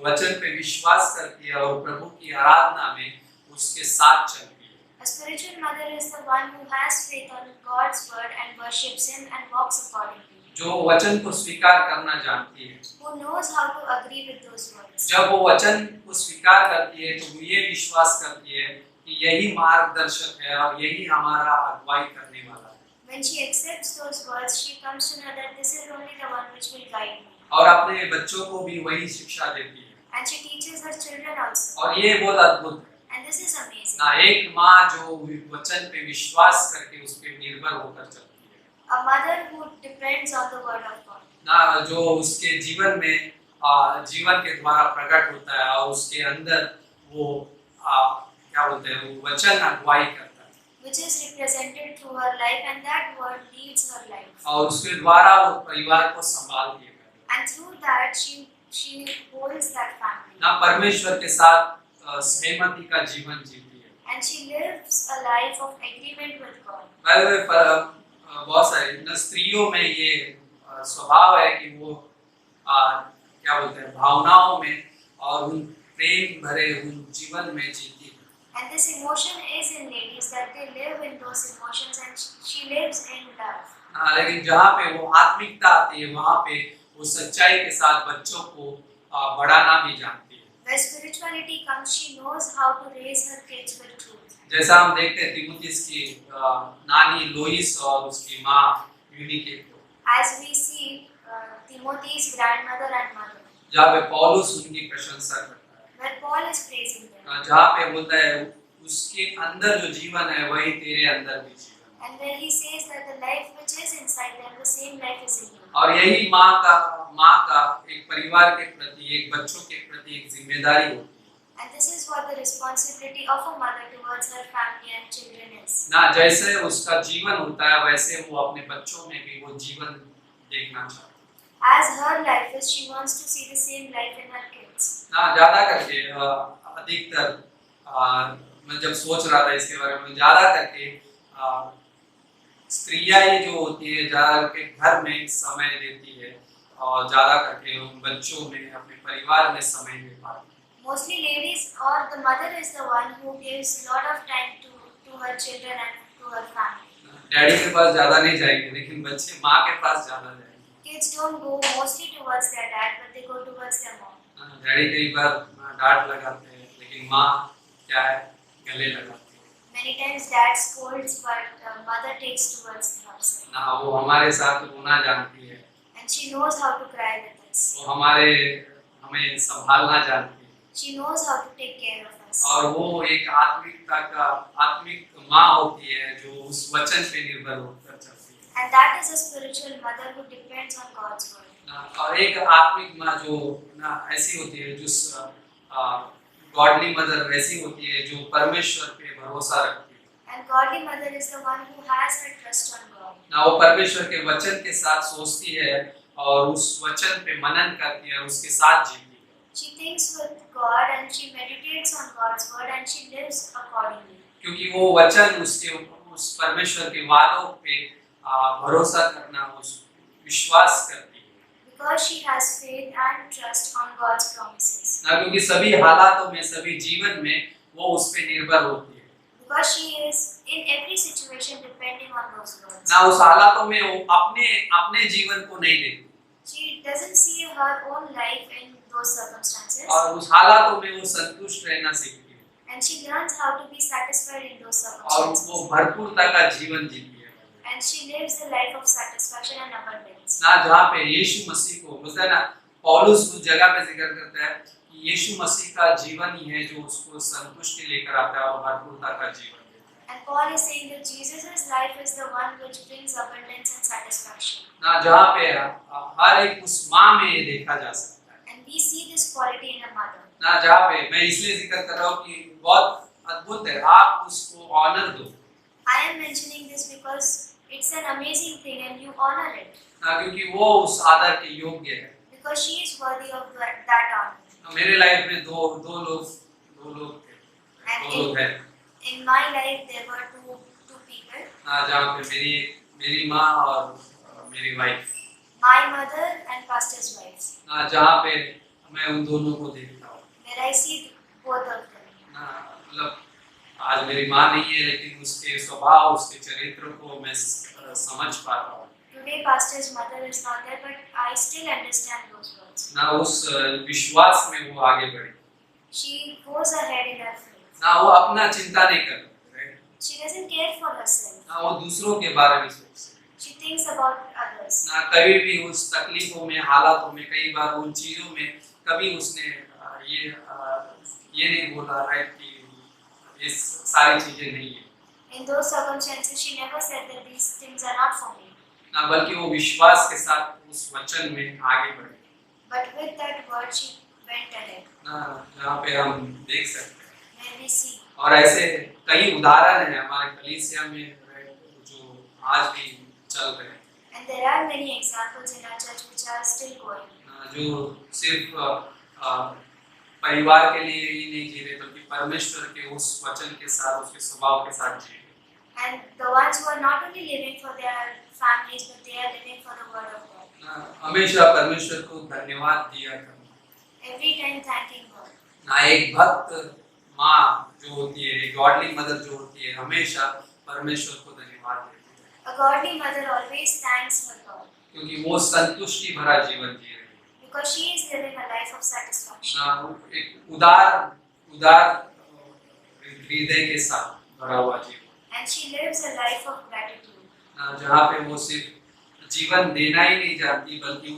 वचन पे विश्वास करती है और प्रभु की आराधना में उसके साथ चलती है। A spiritual mother is the one who has faith on God's word and worships Him and walks accordingly. जो वचन को स्वीकार करना जानती है। Who knows how to agree with those words. जब वो वचन को स्वीकार करती है तो वो ये विश्वास करती है कि यही मार्गदर्शक है और यही हमारा अगुवाई करने वाला है। When she accepts those words, she comes to know that this is only the one which will guide me. और अपने बच्चों को भी वही शिक्षा देती है। And she teaches her children also. और ये बहुत अद्भुत है। And this is amazing. ना एक माँ जो वचन पे विश्वास करके उस पे निर्भर होकर चलती है। A mother who depends on the word of God. ना जो उसके जीवन में जीवन के द्वारा प्रकट होता है और उसके अंदर वो क्या बोलते हैं वो वचन अगुवाई करता है। Which is represented through her life, and that word leads her life. और उसके द्वारा वो परिवार को संभालती है। And through that she holds that family. ना परमेश्वर के साथ सहमति का जीवन जीती है। And she lives a life of agreement with God. By the way, बहुत सारी स्त्रियों में ये स्वभाव है कि वो क्या बोलते हैं भावनाओं में और उन प्रेम भरे उन जीवन में जीती है। And this emotion is in ladies that they live in those emotions, and she lives in love. लेकिन जहाँ पे वो आत्मिकता आती है वहाँ पे वो सच्चाई के साथ बच्चों को बढ़ाना भी जानती है। Where spirituality comes, she knows how to raise her kids with truth. जैसा हम देखते हैं तिमुथियुस की नानी लोइस और उसकी माँ यूनिके को। As we see Timothy's grandmother and mother. जहाँ पे पौलुस उनकी प्रशंसा करता है। Where Paul is praising them. जहाँ पे बोलता है उसके अंदर जो जीवन है वही तेरे अंदर भी जीवन। And where he says that the life which is inside them, the same life is in you. और यही माँ का एक परिवार के प्रति एक बच्चों के प्रति एक जिम्मेदारी होती है। And this is what the responsibility of a mother towards her family and children is. ना जैसे उसका जीवन होता है वैसे वो अपने बच्चों में भी वो जीवन देखना चाहती है। As her life is, she wants to see the same life in her kids. ना ज्यादा करके अधिकतर मैं जब सोच रहा था इसके बारे में ज्यादा करके स्त्रियाँ ही जो होती है ज्यादा करके घर में समय देती है और ज्यादा करके उन बच्चों में अपने परिवार में समय दे पाती है। Mostly ladies or the mother is the one who gives a lot of time to her children and to her family. Daddy के पास ज्यादा नहीं जाएंगे लेकिन बच्चे माँ के पास ज्यादा जाएंगे। Kids don't go mostly towards their dad, but they go towards their mom. Daddy कई बार डांट लगाते हैं लेकिन माँ क्या है गले लगाती है। Many times dad scolds, but mother takes towards herself. ना वो हमारे साथ रोना जानती है। And she knows how to cry with us. वो हमें संभालना जानती है। She knows how to take care of us. और वो एक आत्मिक माँ होती है जो उस वचन पे निर्भर होकर चलती है। And that is a spiritual mother who depends on God's word. और एक आत्मिक माँ जो ऐसी होती है जो गॉडली मदर ऐसी होती है जो परमेश्वर पे भरोसा रखती है। And godly mother is the one who has her trust on God. ना वो परमेश्वर के वचन के साथ सोचती है और उस वचन पे मनन करती है और उसके साथ जीती है। She thinks with God and she meditates on God's word and she lives accordingly. क्योंकि वो वचन उस परमेश्वर के वादों पे भरोसा करना उस विश्वास करती है। Because she has faith and trust on God's promises. ना क्योंकि सभी हालातों में सभी जीवन में वो उस पे निर्भर होती है। Because she is in every situation depending on those words. ना उस हालातों में वो अपने जीवन को नहीं देखती। She doesn't see her own life in those circumstances. और उस हालातों में वो संतुष्ट रहना सीखती है। And she learns how to be satisfied in those और circumstances. वो भरपूरता का जीवन जीती है। And she lives a life of satisfaction and abundance. ना जहाँ पे यीशु मसीह को बोलता है ना पौलुस उस जगह पे जिक्र करता है कि यीशु मसीह का जीवन ही है जो उसको संतुष्टि लेकर आता है और भरपूरता का जीवन देता है। And Paul is saying that Jesus' life is the one which brings abundance and satisfaction. ना जहाँ पे हर एक उस माँ में ये देखा जा सकता है। And we see this quality in a mother. ना जहाँ पे मैं इसलिए जिक्र कर रहा हूँ कि बहुत अद्भुत है आप उसको ऑनर दो। I am mentioning this because it's an amazing thing and you honor it. ना क्योंकि वो उस आदर के योग्य है। Because she is worthy of that honor. मेरे लाइफ में दो लोग दो लोग थे, And दो लोग हैं। in my life there were two people, जहाँ पे मेरी माँ और मेरी wife, my mother and pastor's wives, जहाँ पे मैं उन दोनों को देखता हूँ। where I see both of them. मतलब आज मेरी माँ नहीं है, लेकिन उसके स्वभाव, उसके चरित्र को मैं समझ पाता हूँ। Today pastor's mother is not there, but I still understand those words. ना उस विश्वास में वो आगे बढ़ी, She goes ahead in her faith. ना वो अपना चिंता नहीं करती, She doesn't care for herself. ना वो दूसरों के बारे में सोचती, She thinks about others. ना कभी भी उस तकलीफों में, हालातों में, कई बार उन चीजों में कभी उसने ये नहीं बोला है कि ये सारी चीजें नहीं है। In those circumstances, she never said that these things are not for me. ना बल्कि वो विश्वास के साथ उस वचन में आगे बढ़ी। But with that word, she went ahead. ना जहाँ पे हम देख सकते हैं, Where we see. और ऐसे कई उदाहरण हैं हमारे कलीसिया में जो आज भी चल रहे हैं। And there are many examples in our church which are still going. जो सिर्फ परिवार के लिए ही नहीं जी रहे, बल्कि परमेश्वर के उस वचन के साथ, उसके स्वभाव के साथ जी रहे। And the ones who are not only living for their families, but they are living for the word of God. हमेशा परमेश्वर को धन्यवाद दिया करना। Every time thanking God. ना एक भक्त माँ जो होती है, एक गॉडली मदर जो होती है, हमेशा परमेश्वर को धन्यवाद देती है। A godly mother always thanks her God. क्योंकि वो संतुष्टि भरा जीवन जी रही है। Because she is living a life of satisfaction. एक उदार हृदय के साथ भरा हुआ जीवन। And she lives a life of gratitude. जहाँ पे वो सिर्फ जीवन देना ही नहीं जानती, बल्कि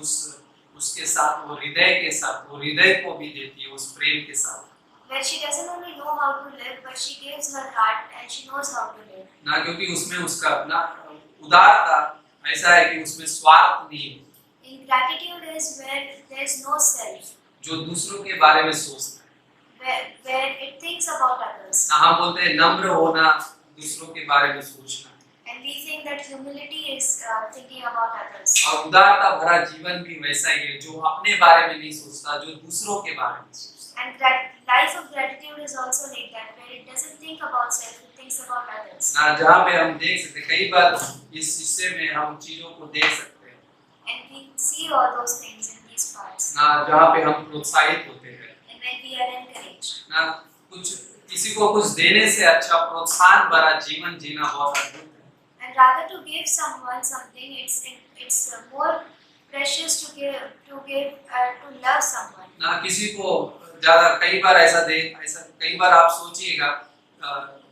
उसके साथ वो हृदय के साथ, वो हृदय को भी देती है उस प्रेम के साथ। Where she doesn't only know how to live, but she gives her heart and she knows how to live. ना क्योंकि उसमें उसका अपना उदारता ऐसा है कि उसमें स्वार्थ नहीं है। In gratitude is where there is no self. जो दूसरों के बारे में सोचता है। Where it thinks about others. ना हम बोलते हैं नम्र होना, दूसरों के बारे में सोचना। And we think that humility is thinking about others. और उदारता भरा जीवन भी वैसा ही है, जो अपने बारे में नहीं सोचता, जो दूसरों के बारे में सोचता। And that life of gratitude is also like that, where it doesn't think about self, it thinks about others. ना जहाँ पे हम देख सकते, कई बार इस हिस्से में हम चीजों को देख सकते हैं। And we see all those things in these parts. ना जहाँ पे हम प्रोत्साहित होते हैं। And when we are encouraged. ना किसी को कुछ देने से अच्छा प्रोत्साहन भरा जीवन जीना बहुत अद्भुत है। And rather to give someone something, it's more precious to love someone. ना किसी को ज्यादा, कई बार ऐसा कई बार आप सोचिएगा,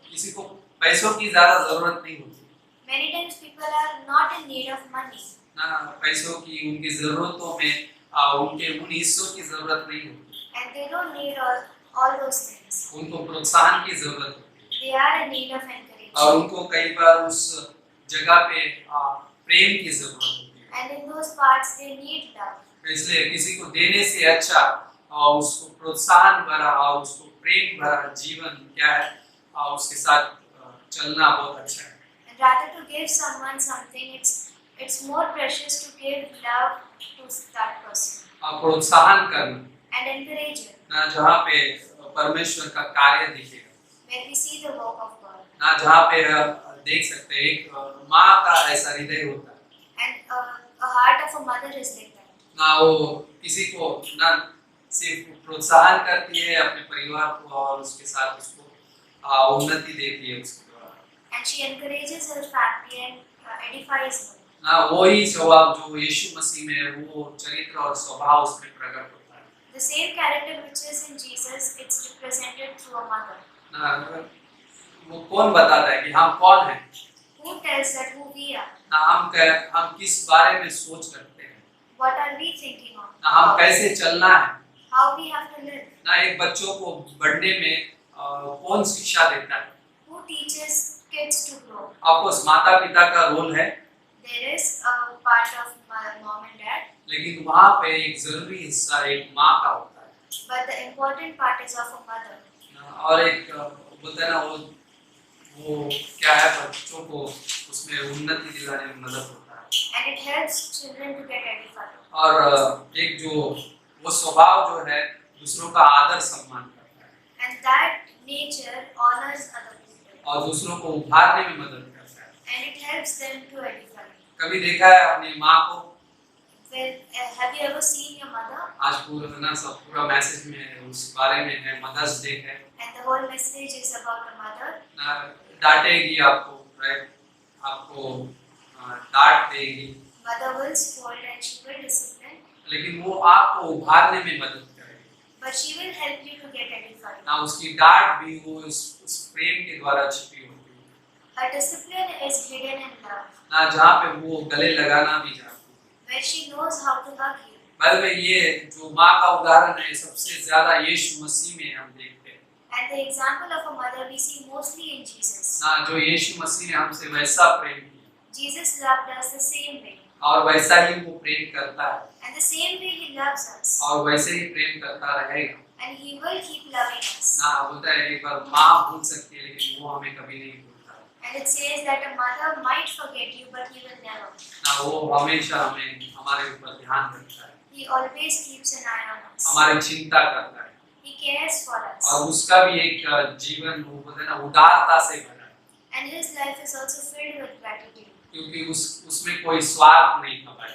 किसी को पैसों की ज्यादा जरूरत नहीं होती। Many times people are not in need of money. ना पैसों की, उनकी जरूरतों में उनके उन हिस्सों की जरूरत नहीं होती। And they don't need all those things. उनको प्रोत्साहन की जरूरत होती है। They are in need of encouragement. और उनको कई बार उस जगह पे प्रेम की जरूरत होती है। And in those parts they need love. इसलिए किसी को देने से अच्छा और उसको प्रोत्साहन भरा और उसको प्रेम भरा जीवन क्या है, और उसके साथ चलना बहुत अच्छा है। And rather to give someone something, it's more precious to give love to that person. और प्रोत्साहन करना। And encourage him. ना जहाँ पे परमेश्वर का कार्य दिखेगा। Where we see the work of God. ना जहाँ पे देख सकते हैं एक माँ का ऐसा हृदय होता है। And a heart of a mother is like that. ना वो किसी को ना सिर्फ प्रोत्साहन करती है अपने परिवार को, और उसके साथ उसको उन्नति देती है उसके द्वारा। And she encourages her family and edifies them. ना वही स्वभाव जो यीशु मसीह में है, वो चरित्र और स्वभाव उसमें प्रकट होता है। The same character which is in Jesus, it's represented through a mother. ना वो कौन बताता है कि हम कौन हैं? Who tells that who we are? ना हम किस बारे में सोच रखते हैं? What are we thinking of? ना हम कैसे चलना है? How we have to live? ना एक बच्चों को बढ़ने में कौन शिक्षा देता है? Who teaches kids to grow? Of course माता पिता का रोल है, There is a part of mom and dad. लेकिन वहाँ पे एक जरूरी हिस्सा एक माँ का होता है। But the important part is of a mother. और एक बोलते हैं ना वो क्या है, बच्चों को उसमें उन्नति दिलाने में मदद होता है। And it helps children to get edified. और एक जो वो स्वभाव जो है दूसरों का आदर सम्मान करता है। And that nature honors other people. और दूसरों को उभारने में मदद करता है। And it helps them to edify. कभी देखा है अपनी माँ को? Well, have you ever seen your mother? आज पूरा मैसेज में उस बारे में है, मदर्स डे है। And the whole message is about a mother. डांटेगी आपको, राइट? आपको डांट देगी। Mother will scold and she will discipline. लेकिन वो आपको उभारने में मदद करेगी। But she will help you to get edified. ना उसकी डांट भी वो उस प्रेम के द्वारा छिपी होती है। Her discipline is hidden in love. ना जहाँ पे वो गले लगाना भी जानती है। Where she knows how to hug you. बाद में ये जो माँ का उदाहरण है सबसे ज्यादा यीशु मसीह में हम देखते हैं। And the example of a mother we see mostly in Jesus. ना जो यीशु मसीह ने हमसे वैसा प्रेम किया। Jesus loved us the same way. और वैसा ही वो प्रेम करता है। And the same way he loves us. और वैसे ही प्रेम करता रहेगा। And he will keep loving us. ना बोलता है एक बार माँ भूल सकती है लेकिन वो हमें कभी नहीं भूलता। And it says that a mother might forget you but he will never. ना वो हमेशा हमारे ऊपर ध्यान रखता है। He always keeps an eye on us. हमारी चिंता करता है। He cares for us. और उसका भी एक जीवन वो बोलते हैं ना उदारता से भरा है। And his life is also filled with gratitude. क्योंकि उसमें कोई स्वार्थ नहीं था भाई।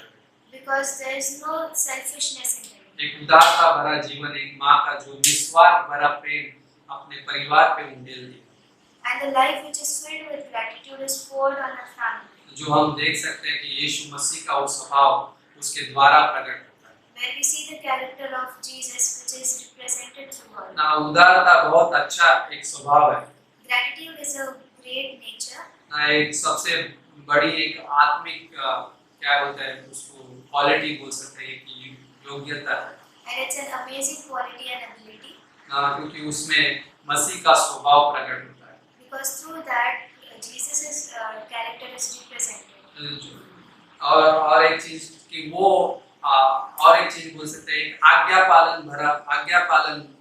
Because there is no selfishness in him. एक उदारता भरा जीवन, एक माँ का जो निस्वार्थ भरा प्रेम अपने परिवार पे उंडेल दिया। And the life which is filled with gratitude is poured on her family. जो हम देख सकते हैं कि यीशु मसीह का वो स्वभाव उसके द्वारा प्रकट होता है। Where we see the character of Jesus which is represented through her. ना उदारता बहुत अच्छा एक स्वभाव है। Gratitude is a great nature. ना एक सबसे बड़ी एक आत्मिक क्या बोलते हैं उसको क्वालिटी बोल सकते हैं कि योग्यता है। And it's an amazing quality and ability. क्योंकि उसमें मसीह का स्वभाव प्रकट होता है। Because through that Jesus' character is represented. और एक चीज कि वो और एक चीज बोल सकते हैं आज्ञा पालन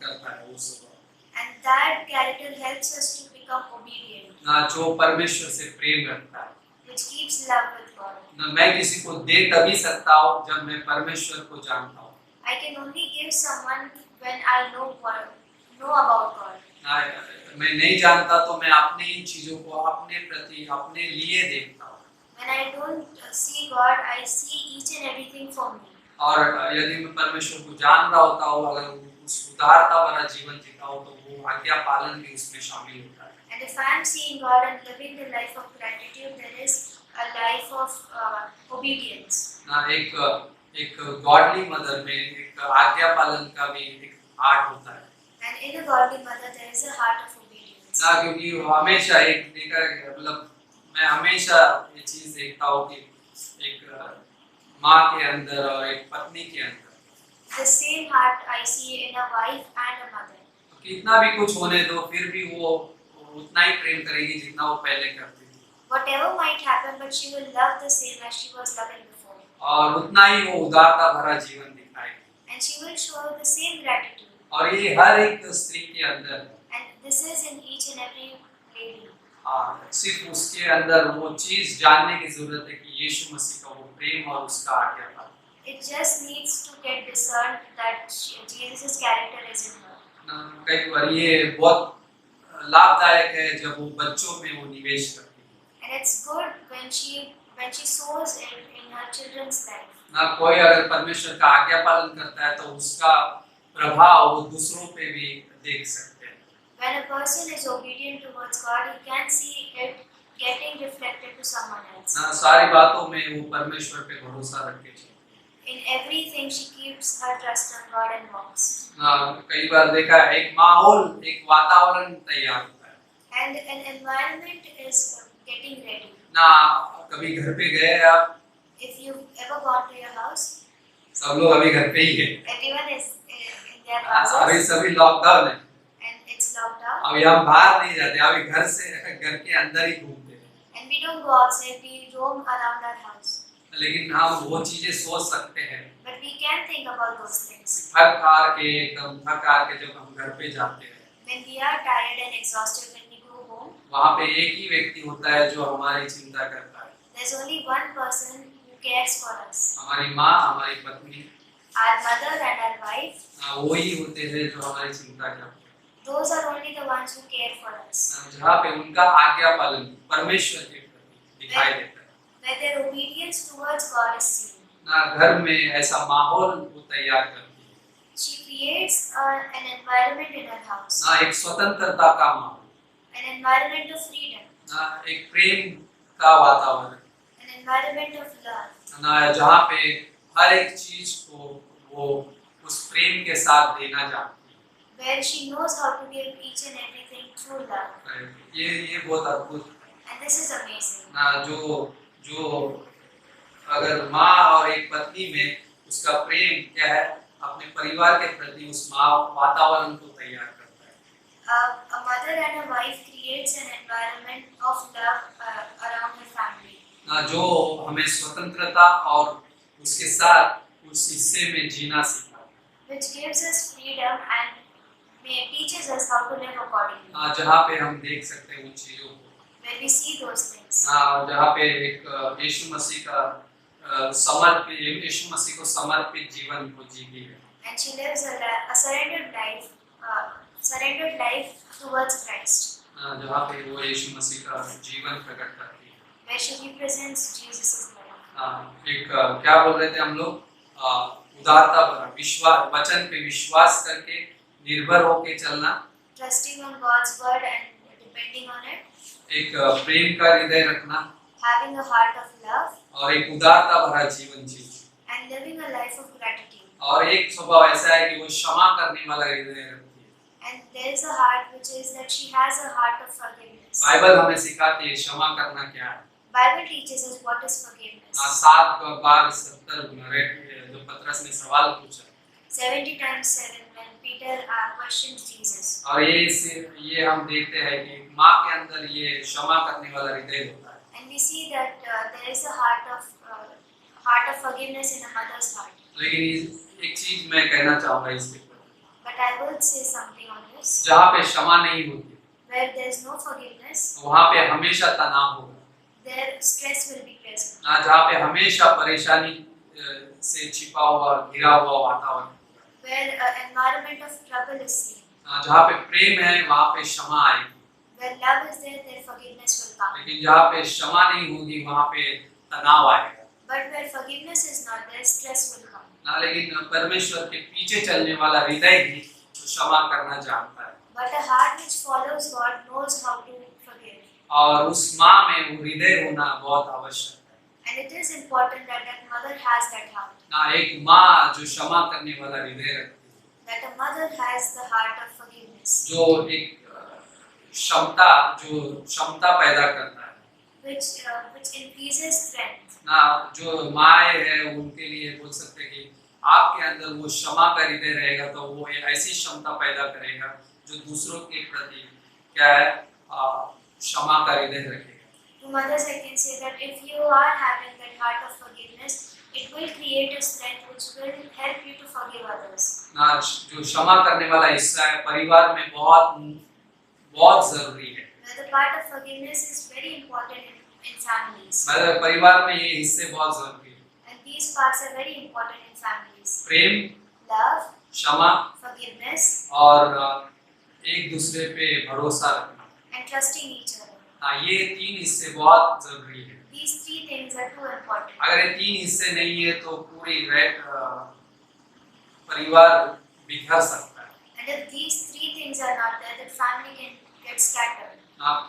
करता है वो स्वभाव। And that character helps us to become obedient. ना जो परमेश्वर से प्रेम रखता है। Which keeps love with God. ना मैं किसी को दे तभी सकता हूँ जब मैं परमेश्वर को जानता हूँ। I can only give someone when I know about God. ना मैं नहीं जानता तो मैं अपनी इन चीजों को अपने प्रति अपने लिए देखता हूँ। When I don't see God, I see each and everything for me. और यदि मैं परमेश्वर को जान रहा होता हूँ, अगर उस उदारता भरा जीवन जीता हूँ तो वो आज्ञा पालन भी उसमें शामिल होता है। And if I am seeing God and living the life of gratitude, there is a life of obedience. ना एक गॉडली मदर में एक आज्ञा पालन का भी एक आर्ट होता है। And in a godly mother, there is a heart of obedience. ना क्योंकि हमेशा एक देखा मतलब मैं हमेशा ये चीज देखता हूँ कि एक माँ के अंदर और एक पत्नी के अंदर The same heart I see in a wife and a mother. कितना भी कुछ होने दो फिर भी वो उतना ही प्रेम करेगी जितना वो पहले करती थी। Whatever might happen, but she will love the same as she was loving before. और उतना ही वो उदारता भरा जीवन दिखाएगी। And she will show the same gratitude. और ये हर एक स्त्री के अंदर है। And this is in each and every lady. सिर्फ उसके अंदर वो चीज जानने की जरूरत है कि यीशु मसीह का वो प्रेम और उसका आज्ञा पालन। It just needs to get discerned that Jesus' character is in her. कई बार ये बहुत लाभदायक है जब वो बच्चों में वो निवेश करती है। And it's good when she sows it in her children's life. ना कोई अगर परमेश्वर का आज्ञा पालन करता है तो उसका प्रभाव वो दूसरों पे भी देख सकते हैं। When a person is obedient towards God, he can see it getting reflected to someone else. ना सारी बातों में वो परमेश्वर पे भरोसा रखते हैं। In everything, she keeps her trust on God and walks. कई बार देखा है एक माहौल एक वातावरण तैयार होता है। And an environment is getting ready. ना कभी घर पे गए आप? If you've ever gone to your house, सब लोग अभी घर पे ही है। everyone is in their houses. अभी सभी लॉकडाउन है। And it's locked down. अभी हम बाहर नहीं जाते, अभी घर के अंदर ही घूमते हैं। And we don't go outside, we roam around our house. लेकिन हम वो चीजें सोच सकते हैं। But we can think about those things. थक हार के जब हम घर पे जाते हैं। When we are tired and exhausted, when we go home, वहाँ पे एक ही व्यक्ति होता है जो हमारी चिंता करता है। there's only one person who cares for us. हमारी माँ, हमारी पत्नी, Our mother and our wife. वही होते हैं जो हमारी चिंता करते हैं। those are only the ones who care for us. जहाँ पे उनका आज्ञा पालन परमेश्वर के प्रति दिखाई देता है, Where their obedience towards God is seen. ना घर में ऐसा माहौल वो तैयार करती है, She creates an environment in her house, ना एक स्वतंत्रता का माहौल, an environment of freedom, ना एक प्रेम का वातावरण, an environment of love, ना जहाँ पे हर एक चीज को वो उस प्रेम के साथ देना जानती where she knows how to give each and everything through love. है। ये बहुत अद्भुत है। And this is amazing. ना जो अगर माँ और एक पत्नी में उसका प्रेम क्या है, अपने परिवार के प्रति उस माँ वातावरण को तैयार करता है। A mother and a wife creates an environment of love around her family, ना जो हमें स्वतंत्रता और उसके साथ उस हिस्से में जीना सिखाता है। which gives us freedom and teaches us how to live accordingly. ना जहाँ पे हम देख सकते हैं उन चीजों को, Where we see those things. ना जहाँ पे एक यीशु मसीह का यीशु मसीह को समर्पित जीवन को जीती है। And she lives a surrendered life towards Christ, जहाँ पे वो यीशु मसीह का जीवन प्रकट करती है। where she represents Jesus' life. एक क्या बोल रहे थे हम लोग, उदारता भरा विश्वास, वचन पे विश्वास करके निर्भर होके चलना, Trusting on God's word and depending on it, एक प्रेम का हृदय रखना having a heart of love, और एक उदारता भरा जीवन जीना। and living a life of gratitude. और एक स्वभाव ऐसा है कि वो क्षमा करने वाला हृदय रखती है। And there is a heart which is that she has a heart of forgiveness. Bible हमें सिखाती है क्षमा करना क्या है। Bible teaches us what is forgiveness. 7 बार 70 गुना, जो पतरस ने सवाल पूछा, 70 times 7 when Peter questions Jesus. और ये हम देखते हैं कि माँ के अंदर ये क्षमा करने वाला हृदय होता है। And we see that there is a heart of forgiveness in a mother's heart. लेकिन एक चीज मैं कहना चाहूँगा इसके ऊपर, But I will say something on this. जहाँ पे क्षमा नहीं होती Where there is no forgiveness, वहाँ पे हमेशा तनाव होगा, there stress will be present. ना जहाँ पे हमेशा परेशानी से छिपा हुआ घिरा हुआ वातावरण, Where an environment of trouble is seen. जहाँ पे प्रेम है वहाँ पे क्षमा आएगी, Where love is there, there forgiveness will come. लेकिन जहाँ पे क्षमा नहीं होगी वहाँ पे तनाव आएगा But where forgiveness is not there, stress will come. ना। लेकिन परमेश्वर के पीछे चलने वाला हृदय ही तो क्षमा करना जानता है, But a heart which follows God knows how to forgive. और उस माँ में वो हृदय होना बहुत आवश्यक है। And it is important that that mother has that heart. ना एक माँ जो क्षमा करने वाला हृदय रखती है, That a mother has the heart of forgiveness. जो एक क्षमता पैदा करता है Which increases strength. ना। जो माए है उनके लिए बोल सकते हैं कि आपके अंदर वो क्षमा का हृदय रहेगा तो वो ऐसी क्षमता पैदा करेगा जो दूसरों के प्रति क्या है, क्षमा का हृदय रखेगा। To mothers, I can say that if you are having that heart of forgiveness, it will create a strength which will help you to forgive others. ना जो क्षमा करने वाला हिस्सा है परिवार में बहुत जरूरी है। The part of forgiveness is very important in families. मतलब परिवार में ये हिस्से बहुत जरूरी है। And these parts are very important in families. Prem, Love, क्षमा forgiveness, और एक दूसरे पे भरोसा रखना। and trusting each other. हाँ, ये 3 हिस्से बहुत जरूरी है। These 3 things are too important. अगर ये 3 हिस्से नहीं है तो पूरी परिवार बिखर सकता है। And if these 3 things are not there, then family can get scattered.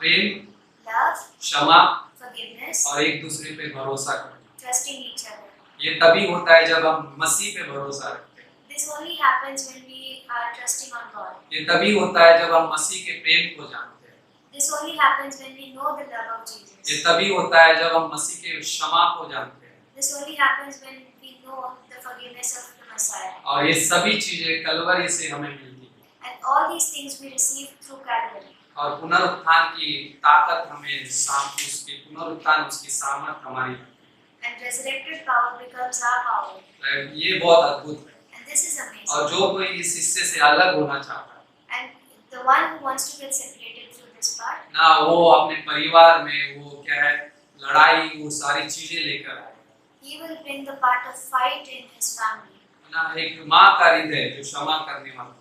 Prem, Love, क्षमा forgiveness, और एक दूसरे पे भरोसा करना, trusting each other. ये तभी होता है जब हम मसीह पे भरोसा रखते हैं। This only happens when we are trusting on God. ये तभी होता है जब हम मसीह के प्रेम को जानते हैं। This only happens when we know the love of Jesus. ये तभी होता है जब हम मसीह के क्षमा को जानते हैं। This only happens when we know the forgiveness of the Messiah. और ये सभी चीजें कलवरी से हमें मिलती हैं। And all these things we receive through Calvary. और पुनरुत्थान की ताकत हमें उसकी पुनरुत्थान उसकी सामर्थ हमारी, And resurrected power becomes our power. ये बहुत अद्भुत है। And this is amazing. और जो कोई इस हिस्से से अलग होना चाहता है And the one who wants to get separated through this part, ना, वो अपने परिवार में वो क्या है लड़ाई वो सारी चीजें लेकर आएगा he will bring the part of fight in his family. ना। एक माँ का हृदय जो क्षमा करने वाला,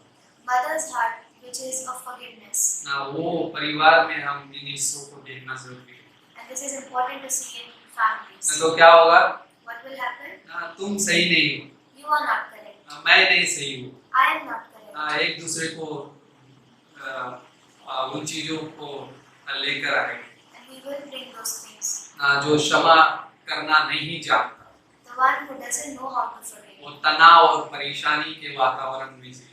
Mother's heart which is of forgiveness. ना वो परिवार में हम इन हिस्सों को देखना जरूरी है। And this is important to see in families. तो क्या होगा? What will happen? ना तुम सही नहीं हो, You are not correct. मैं नहीं सही हूँ। I am not correct. एक दूसरे को उन चीजों को लेकर आएंगे। And we will bring those things. जो क्षमा करना नहीं जानता, The one who doesn't know how to forgive. वो तनाव और परेशानी के वातावरण में जिए।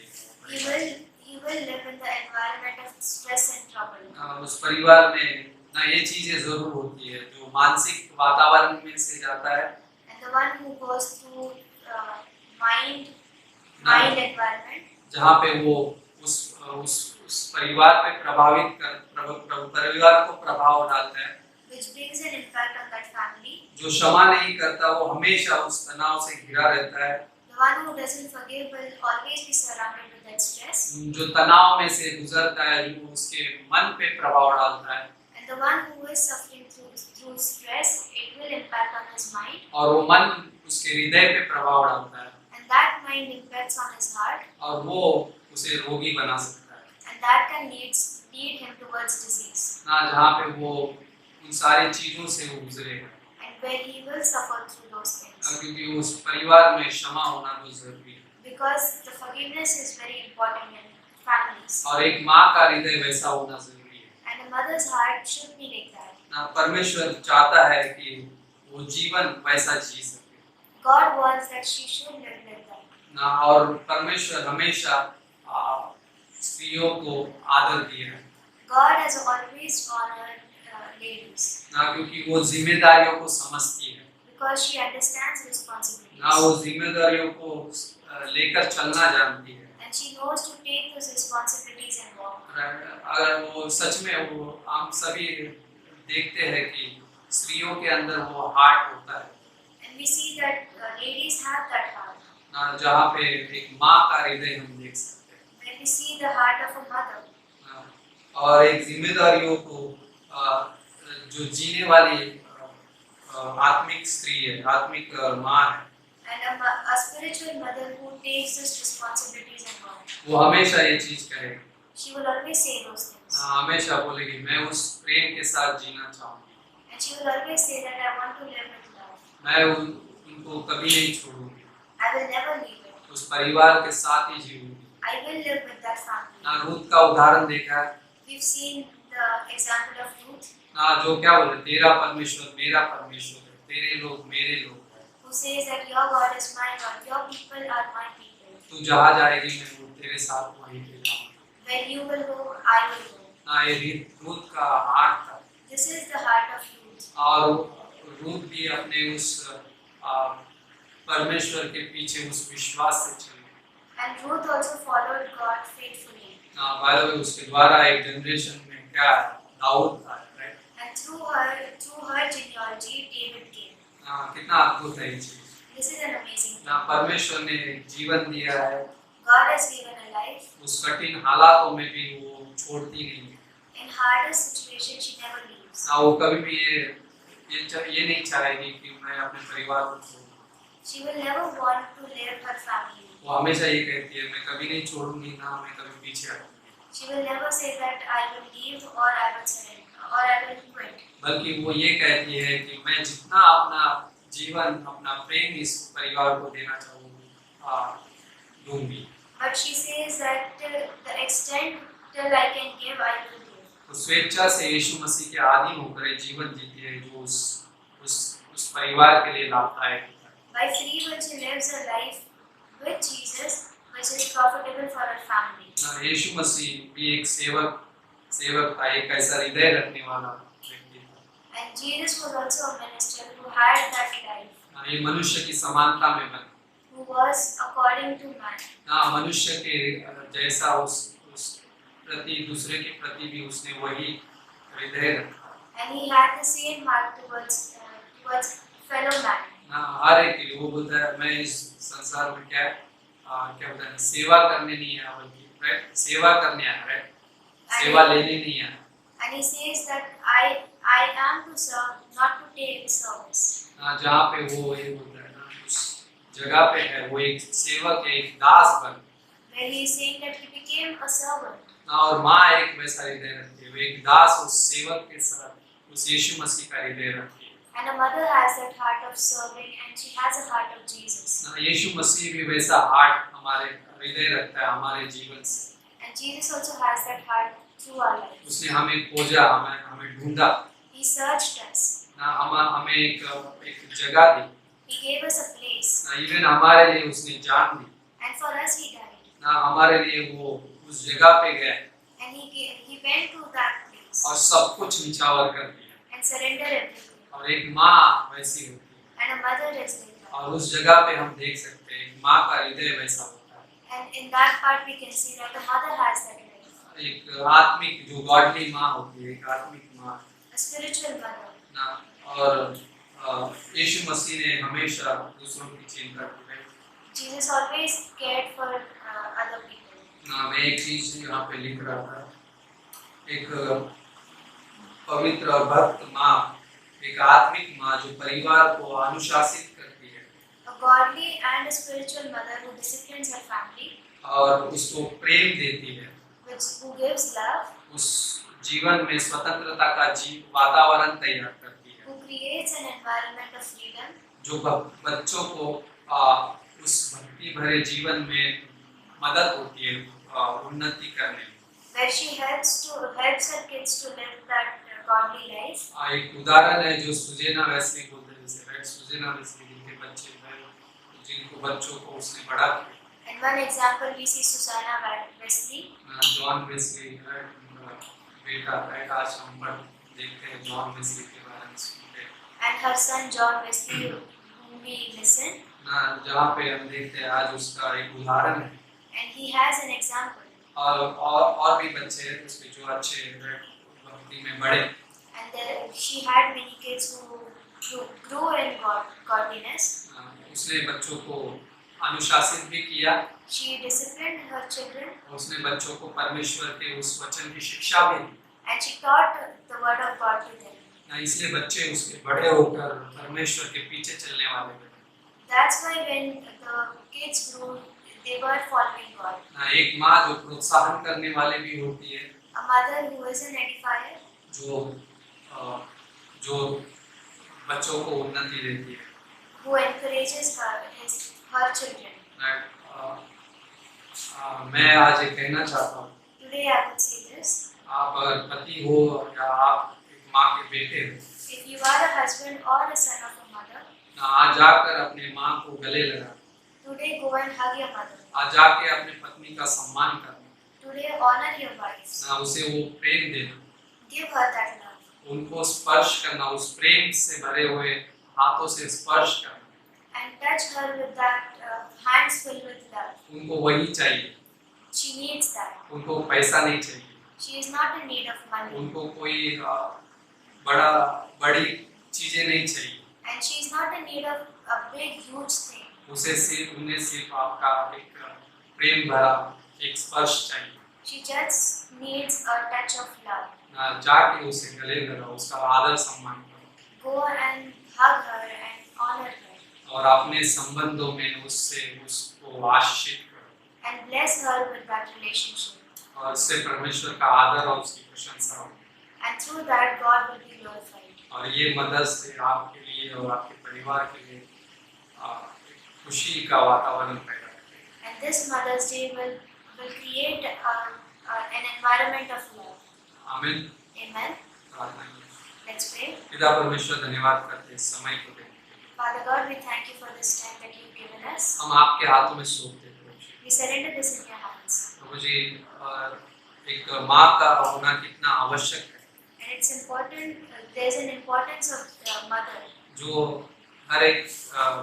He will live in the environment of stress and trouble. उस परिवार में ना ये चीजें जरूर होती है जो मानसिक वातावरण में से जाता है। And the one who goes through mind environment. जहाँ पे वो उस परिवार पे परिवार को प्रभाव डालता है। Which brings an impact on that family. जो क्षमा नहीं करता वो हमेशा उस तनाव से घिरा रहता है। The one who doesn't forgive will always be surrounded with that stress. जो तनाव में से गुजरता है जो उसके मन पे प्रभाव डालता है। And the one who is suffering through stress, it will impact on his mind. और वो मन उसके हृदय पे प्रभाव डालता है। And that mind impacts on his heart. और वो उसे रोगी बना सकता है। And that can lead him towards disease. ना जहाँ पे वो उन सारी चीजों से वो गुजरेगा। And where he will suffer through those things. क्योंकि उस परिवार में क्षमा होना तो जरूरी है। Because the forgiveness is very important in families. और एक माँ का हृदय वैसा होना जरूरी है। And a mother's heart should be like that. ना परमेश्वर चाहता है कि वो जीवन वैसा जी सके। God wants that she should live like that. ना और परमेश्वर हमेशा स्त्रियों को आदर दिया है। God has always honored ladies. ना क्योंकि वो जिम्मेदारियों को समझती है। Because she understands responsibilities. ना वो जिम्मेदारियों को लेकर चलना जानती है। And she knows to take those responsibilities and walk. अगर वो सच में वो हम सभी देखते हैं कि स्त्रियों के अंदर वो हार्ट होता है। And we see that ladies have that heart. ना जहाँ पे एक माँ का हृदय हम देख सकते हैं। When we see the heart of a mother. और एक जिम्मेदारियों को जो जीने वाली आत्मिक स्त्री है, आत्मिक माँ है। And a spiritual mother who takes those responsibilities and walk. वो हमेशा ये चीज करेगी। She will always say those things. हमेशा बोलेगी मैं उस प्रेम के साथ जीना चाहूँगी। And she will always say that I want to live with love. मैं उनको कभी नहीं छोड़ूंगी। I will never leave it. उस परिवार के साथ ही जीऊंगी। I will live with that family. Ruth का उदाहरण देखा है। We've seen the example of Ruth. जो क्या बोले तेरा परमेश्वर मेरा परमेश्वर है, तेरे लोग मेरे लोग हैं। Who says that your God is my God, your people are my people. तू जहाँ जाएगी मैं तेरे साथ वहीं पे जाऊँगा। Where you will go, I will go. ये रूथ का हार्ट था। This is the heart of Ruth. और रूथ भी अपने उस परमेश्वर के पीछे उस विश्वास से चली। And Ruth also followed God faithfully. By the way उसके द्वारा एक जनरेशन में क्या दाऊद था, right? And through her genealogy, David came. कितना अद्भुत है ये चीज। This is an amazing thing. परमेश्वर ने जीवन दिया है। God has given a life. उस कठिन हालातों में भी वो छोड़ती नहीं है। In hardest situation, she never leaves. वो कभी भी ये नहीं चाहेगी कि मैं अपने परिवार को छोड़ूं। She will never want to leave her family. वो हमेशा ये कहती है मैं कभी नहीं छोड़ूंगी ना मैं कभी पीछे हटूंगी। She will never say that I will leave or I will surrender or I will quit. बल्कि वो ये कहती है कि मैं जितना अपना जीवन अपना प्रेम इस परिवार को देना चाहूँगी दूंगी। But she says that the extent till I can give, I will give. वो स्वेच्छा से यीशु मसीह के आदि होकर जीवन जीती है जो उस परिवार के लिए लाभदायक है। By free will she lives a life with Jesus, which is profitable for her family. यीशु मसीह भी एक सेवक था, एक ऐसा हृदय रखने वाला व्यक्ति था। And Jesus was also a minister who had that life. ये मनुष्य की समानता में बना। Who was according to man. मनुष्य के जैसा उस प्रति दूसरे के प्रति भी उसने वही हृदय रखा। And he had the same heart towards fellow man. हर एक के लिए वो बोलता है मैं इस संसार में क्या बोलता है सेवा करने नहीं आया बल्कि सेवा करने आया, राइट? सेवा लेने नहीं आया। And he says that I am to serve, not to take service. जहाँ पे वो ये बोलता है ना उस जगह पे है वो एक सेवक है, एक दास बन। Where he is saying that he became a servant. और माँ एक वैसा हृदय रखती है, वो एक दास उस सेवक के साथ उस यीशु मसीह का हृदय रखती है। And a mother has that heart of serving, and she has a heart of Jesus. यीशु मसीह भी वैसा हार्ट हमारे हृदय रखता है हमारे जीवन से। And Jesus also has that heart through our lives. उसने हमें खोजा, हमें ढूंढा, He searched us. हमें एक जगह दी, He gave us a place. Even हमारे लिए उसने जान दी, And for us He died. हमारे लिए वो उस जगह पे गए And He went to that place. और सब कुछ निछावर कर दिया। And surrendered everything. और एक माँ वैसी होती है, And a mother is like that. और उस जगह पे हम देख सकते हैं एक माँ का हृदय वैसा होता है। And in that part we can see that the mother has that life. एक आत्मिक जो गॉडली माँ होती है, एक आत्मिक माँ, A spiritual mother. ना, और यीशु मसीह ने हमेशा दूसरों की चिंता की है। Jesus always cared for other people. ना, मैं एक चीज यहाँ पे लिख रहा था, एक पवित्र और भक्त माँ, एक आत्मिक माँ जो परिवार को अनुशासित करती है, A godly and a spiritual mother who disciplines her family, और उसको प्रेम देती है, who gives love, उस जीवन में स्वतंत्रता का वातावरण तैयार करती है, who creates an environment of freedom, जो बच्चों को उस भक्ति भरे जीवन में मदद होती है उन्नति करने में। where she helps her kids to live that godly life. एक उदाहरण है जो सुजेना वेस्ली बोलते हैं, जैसे राइट सुजेना वेस्ली जिनके बच्चे हैं, जिनको बच्चों को उसने बड़ा किया। And one example we see Susanna Wesley. John Wesley बेटा राइट, आज हम देखते हैं जॉन वेस्ली के बारे में सुनते हैं। And her son John Wesley, whom we listen. जहाँ पे हम देखते हैं आज उसका एक उदाहरण है। And he has an example. और भी बच्चे हैं उसके जो अच्छे भक्ति में बढ़े। And she had many kids who grew in godliness. उसने बच्चों को अनुशासित भी किया। She disciplined her children. उसने बच्चों को परमेश्वर के उस वचन की शिक्षा भी दी। And she taught the word of God to them. इसलिए बच्चे उसके बड़े होकर परमेश्वर के पीछे चलने वाले बने। That's why when the kids grew, they were following God. एक माँ जो प्रोत्साहन करने वाले भी होती है। A mother who is an edifier. जो बच्चों को उन्नति देती है। Who encourages her children. मैं आज ये कहना चाहता हूँ। Today I would say this. आप अगर पति हो या आप एक माँ के बेटे हो, If you are a husband or a son of a mother, आज जाकर अपने माँ को गले लगा। today go and hug your mother. आज जाके अपने पत्नी का सम्मान करना। Today honor your wives. उसे वो प्रेम देना। Give her that love. उनको स्पर्श करना, उस प्रेम से भरे हुए हाथों से स्पर्श करना। And touch her with that hands filled with love. उनको वही चाहिए। She needs that. उनको पैसा नहीं चाहिए। She is not in need of money. उनको कोई बड़ी चीजें नहीं चाहिए। And she is not in need of a big huge thing. उन्हें सिर्फ आपका एक प्रेम भरा एक स्पर्श चाहिए। She just needs a touch of love. जाके उसे गले लगाओ, उसका आदर सम्मान करो। Go and hug her and honor her. और अपने संबंधों में उसको आशीषित करो। And bless her with that relationship. और इससे परमेश्वर का आदर और उसकी प्रशंसा हो। And through that God will be glorified. और ये मदर्स डे आपके लिए और आपके परिवार के लिए खुशी का वातावरण पैदा करे। And this Mother's Day will create an environment of love. आमीन। Amen. प्रार्थना। Let's pray. पिता परमेश्वर धन्यवाद करते हैं समय को देने के लिए। Father God, we thank you for this time that you've given us. हम आपके हाथों में सौंपते हैं प्रभु जी। We surrender this in your hands. प्रभु जी, एक माँ का होना कितना आवश्यक है। And it's important. There's an importance of the mother. जो हर एक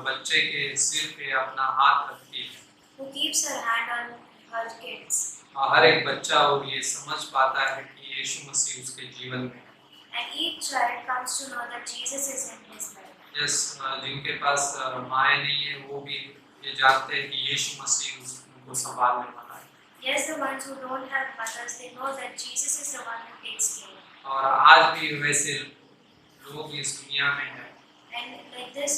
बच्चे के सिर पे अपना हाथ रखती है। Who keeps her hand on her kids. हर एक बच्चा और ये समझ पाता है कि यीशु मसीह उसके जीवन में है। And each child comes to know that Jesus is in his life. Yes, जिनके पास माएँ नहीं है वो भी ये जानते हैं कि यीशु मसीह उनको संभालने वाला है। Yes, the ones who don't have mothers, they know that Jesus is the one who takes care. और आज भी वैसे लोग इस दुनिया में हैं। And like this,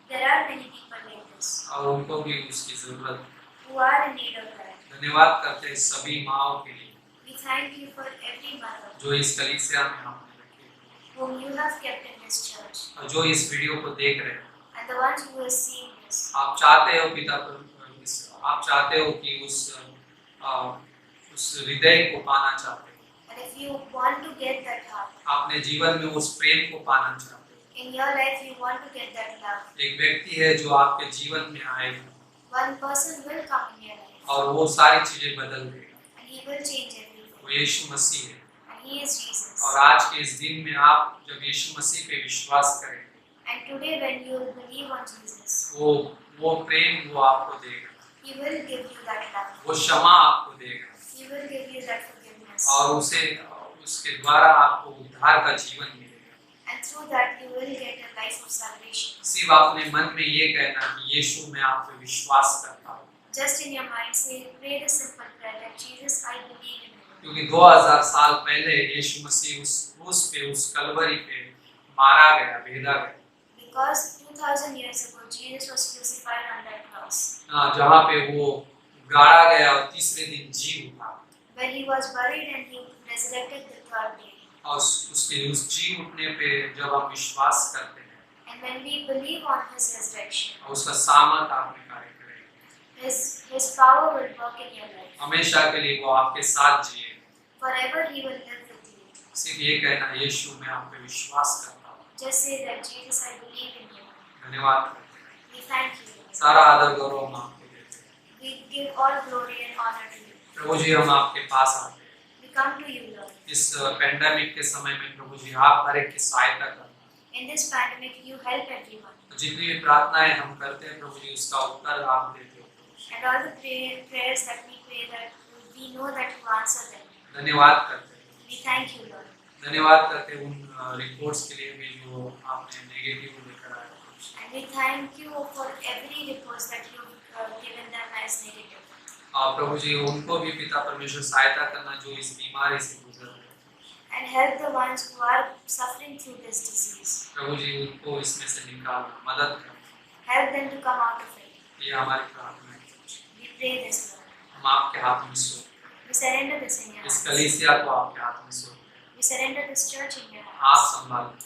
there are many people like this. और उनको भी उसकी जरूरत है। Who are in need of that. धन्यवाद करते हैं सभी माँओं के लिए। We We thank you for every mother जो इस कलीसिया में आपने रखी है whom you have kept in this church और जो इस वीडियो को देख रहे हैं। and the ones who are seeing this. आप चाहते हो पिता आप चाहते हो कि उस हृदय को पाना चाहते हो। And if you want to get that heart, अपने जीवन में उस प्रेम को पाना चाहते हो। in your life you want to get that love, एक व्यक्ति है जो आपके जीवन में आएगा one person will come in your life और वो सारी चीजें बदल देगा। and he will change everything. वो यीशु मसीह है And he is Jesus. और आज के इस दिन में आप जब यीशु मसीह पे विश्वास करेंगे And today when you will believe on Jesus, वो प्रेम वो आपको देगा। he will give you that love. वो क्षमा आपको देगा He will give you that forgiveness. और उसके द्वारा आपको उद्धार का जीवन मिलेगा। And through that you will get a life of salvation. सिर्फ अपने मन में ये कहना कि यीशु मैं आप पे विश्वास करता हूँ। Just in your mind say, pray the simple prayer that Jesus, I believe in you. क्योंकि 2000 साल पहले यीशु मसीह उस क्रूस पे उस कलवरी पे मारा गया, भेदा गया। Because 2000 years ago Jesus was crucified on that cross. जहाँ पे वो गाड़ा गया और तीसरे दिन जी उठा। When he was buried and he resurrected the third day. और उसके उस जी उठने पे जब हम विश्वास करते हैं And when we believe on his resurrection, और उसका सामर्थ आप में कार्य करेगा, his power will work in your life. हमेशा के लिए वो आपके साथ जिए। Forever he will live with you. सिर्फ ये कहना यीशु मैं आप पे विश्वास करता हूँ। Just say that Jesus, I believe in you. धन्यवाद करते हैं। We thank you. सारा आदर गौरव हम आपको देते हैं। We give all glory and honor to you. प्रभु जी हम आपके पास आते हैं। We come to you, Lord. इस पेंडेमिक के समय में प्रभु जी आप हर एक की सहायता करना। In this pandemic, you help everyone. जितनी भी प्रार्थनाएं हम करते हैं प्रभु जी उसका उत्तर आप देते हो। And all the prayers that we pray, that we know that you answer them. धन्यवाद करते हैं। We thank you, Lord. धन्यवाद करते हैं उन रिपोर्ट्स के लिए भी जो आपने नेगेटिव लेकर आए। And we thank you for every report that you've given them as negative. और प्रभु जी उनको भी पिता परमेश्वर सहायता करना जो इस बीमारी से गुजर रहे हैं। And help the ones who are suffering through this disease. प्रभु जी उनको इसमें से निकालना, मदद करना। Help them to come out of it. ये हमारी प्रार्थना है। We pray this, Lord. हम आपके हाथ में सौंपते हैं। We surrender this in your इस hands. कलीसिया को आपके हाथ में सौंपते हैं। We surrender this church in your आप hands. संभालें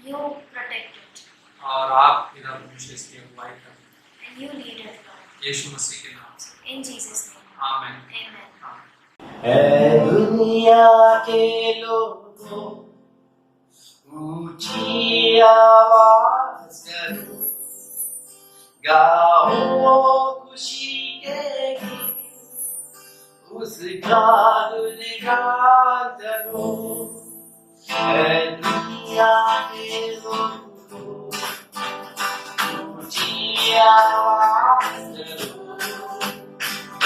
You protect it. और आप पिता परमेश्वर इसकी अगुवाई करें। And you lead it, Lord. यीशु मसीह के नाम से। In Jesus' name. आमीन। Amen. ऐ दुनिया के लोगों ऊंची आवाज करो, गाओ खुशी के गीत, उस गाने गान करो। ऐ दुनिया के लोगों ऊंची आवाज करो,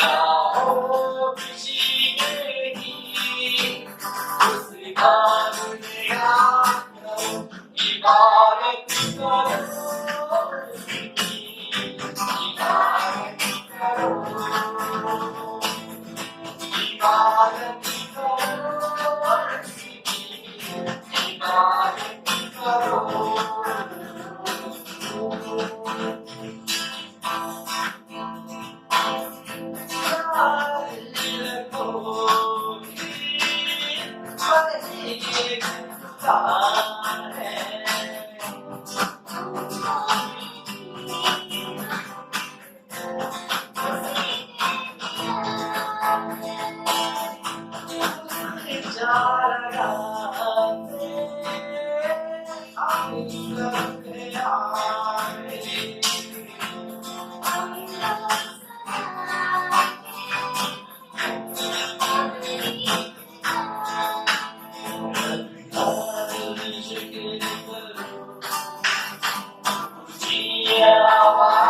गाओ खुशी के गीत, उस गाने गान करो। इबादत करो उसकी, इबादत करो, इबादत करो उसकी, इबादत करो। Yeah.